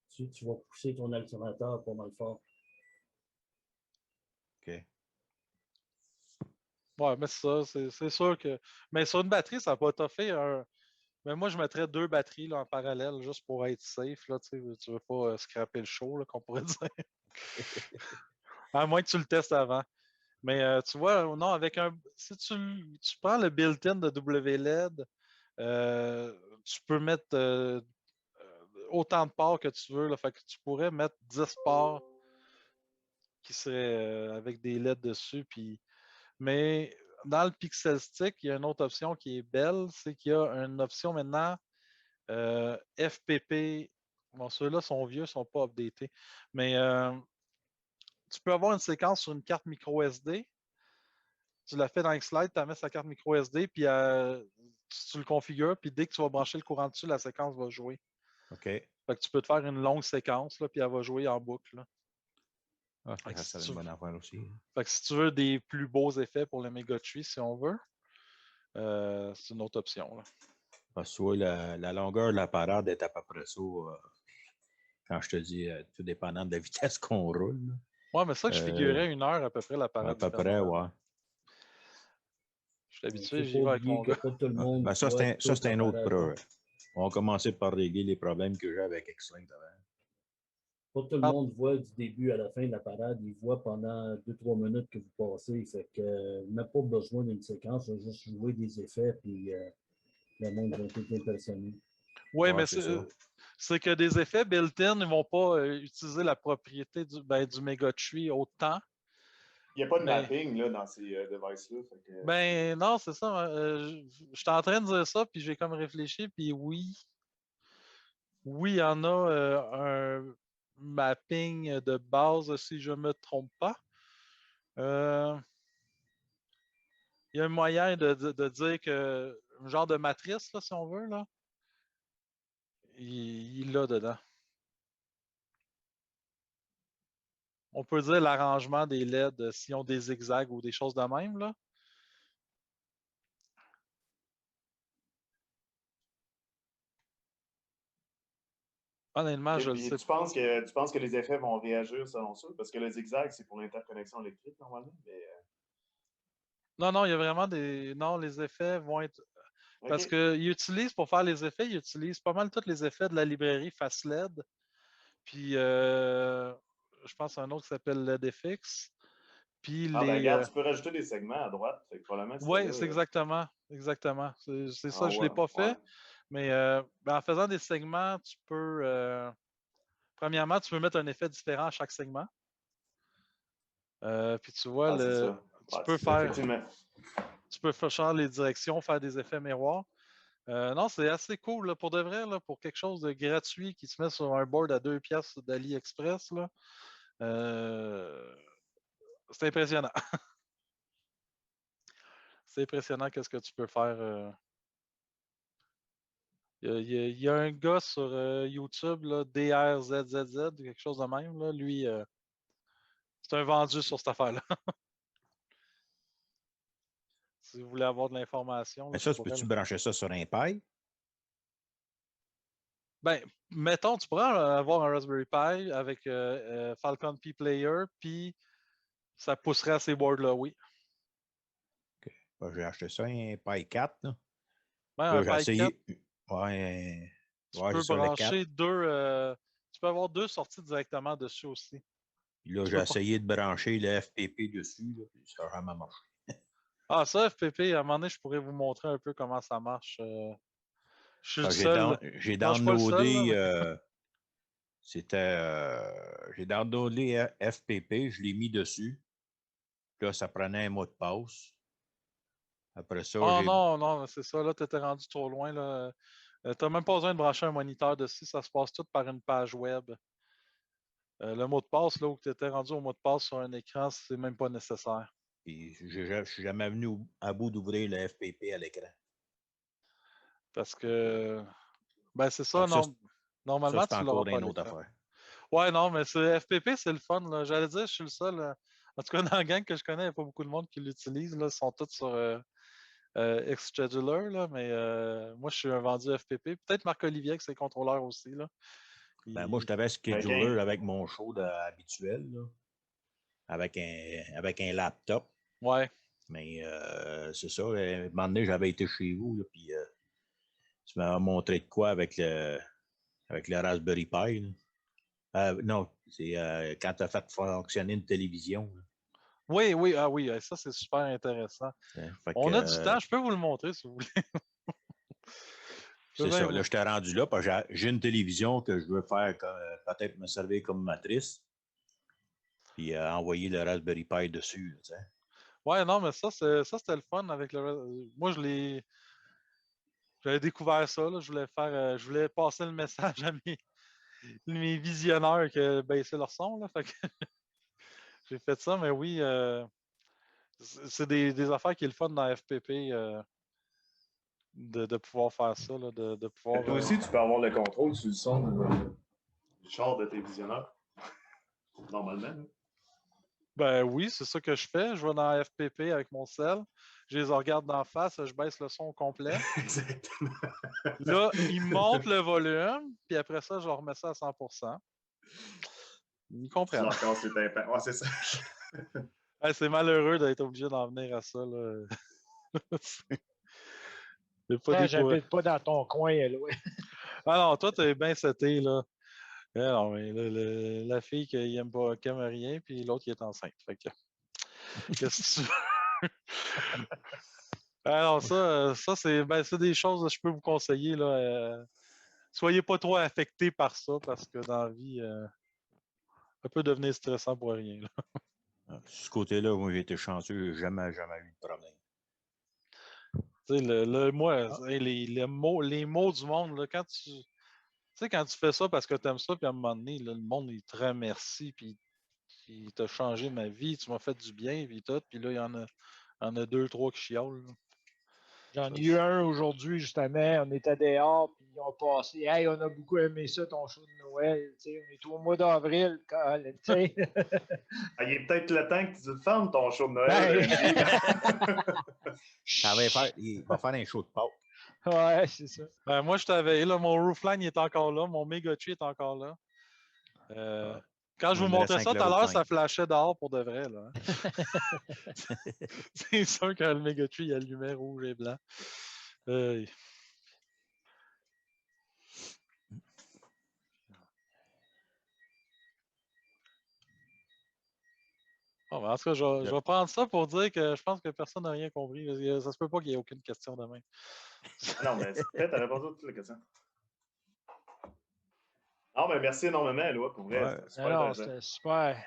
tu vas pousser ton alternateur pas mal fort. OK. Ouais, mais c'est ça, c'est sûr que. Mais sur une batterie, ça va pas toffer un. Mais moi, je mettrais 2 batteries là, en parallèle juste pour être safe. Là, tu veux pas scraper le show, là, qu'on pourrait dire. À moins que tu le testes avant. Mais tu vois, non, avec un. Si tu prends le built-in de WLED, tu peux mettre autant de parts que tu veux. Là, fait que tu pourrais mettre 10 parts qui seraient avec des LED dessus. Puis... Mais dans le Pixel Stick, il y a une autre option qui est belle, c'est qu'il y a une option maintenant FPP. Bon, ceux-là sont vieux, ne sont pas updatés. Mais tu peux avoir une séquence sur une carte micro SD. Tu la fais dans Xlite, tu la mets sa carte micro SD, puis tu le configures, puis dès que tu vas brancher le courant dessus, la séquence va jouer. OK. Fait que tu peux te faire une longue séquence, là, puis elle va jouer en boucle. Là. Ah, Fait que ça, si c'est tu... une bonne affaire aussi. Fait que si tu veux des plus beaux effets pour le Mega Tree, si on veut, c'est une autre option. Là. Parce que tu vois, la longueur de la parade est à peu près ça. Quand je te dis, tout dépendant de la vitesse qu'on roule. Là. Ouais, mais ça, que je figurais 1 heure à peu près la À parade peu du Père près, Noël. ouais. Je suis habitué, Il ne faut j'y pas vais avec mon oublier que gars. pas tout le monde Ben, ça, voit c'est toute un la autre parade. preuve. On va commencer par régler les problèmes que j'ai avec X-Link avant. Pas tout le Ah, monde voit du début à la fin de la parade. Il voit pendant 2-3 minutes que vous passez. Fait que n'a pas besoin d'une séquence. On va juste jouer des effets, puis le monde va être impressionné. oui, Ouais, mais c'est ça. c'est que des effets built-in ne vont pas utiliser la propriété du Mega Tree autant. Il n'y a pas de Mais- mapping là, dans ces devices-là. Fait que, Ben non, c'est ça. Je suis en train de dire ça, puis j'ai comme réfléchi, puis oui. Oui, il y en a un mapping de base, si je ne me trompe pas. Il y a un moyen de dire que un genre de matrice, là, si on veut, là, il l'a dedans. On peut dire l'arrangement des LED s'ils ont des zigzags ou des choses de même, là. Honnêtement, OK. je le Puis sais. tu penses que les effets vont réagir selon ça? Parce que le zigzag, c'est pour l'interconnexion électrique normalement. Mais, Non, non, il y a vraiment des. Non, les effets vont être. Parce OK. qu'ils utilisent, pour faire les effets, ils utilisent pas mal tous les effets de la librairie FastLED. Puis, je pense à un autre qui s'appelle LEDFX. Puis Ah ben les. regarde, tu peux rajouter des segments à droite. Fait que probablement que c'était Oui, là. c'est exactement. Exactement. C'est ça, Ah je ne l'ai ouais, pas ouais. fait. Mais ben, en faisant des segments, tu peux. Premièrement, tu peux mettre un effet différent à chaque segment. Puis tu vois, Ah, c'est ça. tu Ouais, peux c'est ça, faire. effectivement. Tu peux changer les directions, faire des effets miroirs. Non, c'est assez cool là, pour de vrai, là, pour quelque chose de gratuit qui se met sur un board à 2 piastres d'AliExpress. Là, c'est impressionnant. C'est impressionnant qu'est-ce que tu peux faire. Il y a un gars sur YouTube, là, DRZZZ, quelque chose de même. Là, lui, c'est un vendu sur cette affaire-là. Si vous voulez avoir de l'information, Mais je ça, tu pourrais. peux-tu brancher ça sur un Pi? Ben, mettons, tu pourrais avoir un Raspberry Pi avec Falcon P Player, puis ça pousserait à ces boards-là, oui. OK. Ben, j'ai acheté ça, un Pi 4. Là. Ben, Là, un j'ai Pi 4, essayé. Ouais, tu ouais, peux c'est ça, le 4. brancher tu peux avoir 2 sorties directement dessus aussi. Puis là, Tu j'ai peux pas. essayé de brancher le FPP dessus, là, puis ça n'a jamais marché. Ah, ça, FPP, à un moment donné, je pourrais vous montrer un peu comment ça marche. Je suis le Ben, seul. j'ai Non, je suis pas le seul, là, downloadé. mais J'ai downloadé FPP, je l'ai mis dessus. Là, ça prenait un mot de passe. Après ça, Oh j'ai. non, non, c'est ça, là, tu étais rendu trop loin. Tu n'as même pas besoin de brancher un moniteur dessus, ça se passe tout par une page web. Le mot de passe, là où tu étais rendu au mot de passe sur un écran, c'est même pas nécessaire. Puis, je suis jamais venu à bout d'ouvrir le FPP à l'écran. Parce que, ben c'est ça, Donc, ça, non, normalement, c'est tu l'auras encore pas à une autre l'écran. affaire. Ouais, non, mais FPP, c'est le fun. Là. J'allais dire, je suis le seul. En tout cas, dans la gang que je connais, il n'y a pas beaucoup de monde qui l'utilise. Ils sont tous sur Xscheduler, là, mais moi, je suis un vendu FPP. Peut-être Marc-Olivier avec ses contrôleurs aussi. Là. Ben, moi, je t'avais scheduler avec mon show habituel, là, avec un laptop. Ouais. Mais c'est ça. À un moment donné, j'avais été chez vous, là, puis tu m'as montré de quoi avec le Raspberry Pi. Non, c'est quand tu as fait fonctionner une télévision. Là. Oui, oui, ah oui, ça, c'est super intéressant. Fait On que, a du temps, je peux vous le montrer si vous voulez. c'est ça. Là, je t'ai rendu là parce que j'ai une télévision que je veux faire peut-être me servir comme matrice. Puis envoyer le Raspberry Pi dessus. Là, ouais, non, mais ça c'était le fun avec le. Moi, j'avais découvert ça. Là, je voulais passer le message à mes visionneurs que baisser leur son. Là, fait que j'ai fait ça, mais oui, c'est des affaires qui est le fun dans FPP de pouvoir faire ça, là, de pouvoir. Toi aussi, tu peux avoir le contrôle sur le son du char de tes visionneurs. Normalement. Là. Ben oui, c'est ça que je fais. Je vais dans FPP avec mon cell, je les regarde d'en face, je baisse le son au complet. Exactement. Là, ils montent le volume, puis après ça, je remets ça à 100%. Ils comprennent. Tu leur casses les tympans. Ouais, c'est ça. Ouais, c'est malheureux d'être obligé d'en venir à ça. Là. C'est pas des J'habite pas dans ton coin, ouais. Ah non, toi, t'es bien seté, là. Ah non, mais la fille qui aime pas, qui aime rien, puis l'autre qui est enceinte. Fait que, qu'est-ce que tu veux? Alors, ça c'est des choses que je peux vous conseiller, là. Soyez pas trop affectés par ça, parce que dans la vie, ça peut devenir stressant pour rien, là. ce côté-là, moi, j'ai été chanceux, jamais eu de problème. Tu sais, moi, les mots du monde, là, quand tu sais, quand tu fais ça parce que tu aimes ça, puis à un moment donné, là, le monde, il te remercie, puis il t'a changé ma vie, tu m'as fait du bien, puis tout, puis là, il y en a deux, trois qui chiolent. Là. J'en ai eu un aujourd'hui, justement. On était dehors, puis ils ont passé. Hey, on a beaucoup aimé ça, ton show de Noël. T'sais, on est au mois d'avril, Colin, t'sais. Ah, il est peut-être le temps que tu te fermes ton show de Noël. Il va faire un show de Pâques. Ouais, c'est ça. Ben, moi, je t'avais là, mon roofline est encore là, mon Mega Tree est encore là. Quand je vous montrais ça tout à l'heure, ça flashait dehors pour de vrai. Là, hein. C'est sûr que le Mega Tree il allumait rouge et blanc. Bon, ben, en tout cas, je vais prendre ça pour dire que je pense que personne n'a rien compris. Ça se peut pas qu'il n'y ait aucune question demain. Non, mais peut-être, tu as répondu à toutes les questions. Non, mais merci énormément, Eloi, pour vrai. C'était super.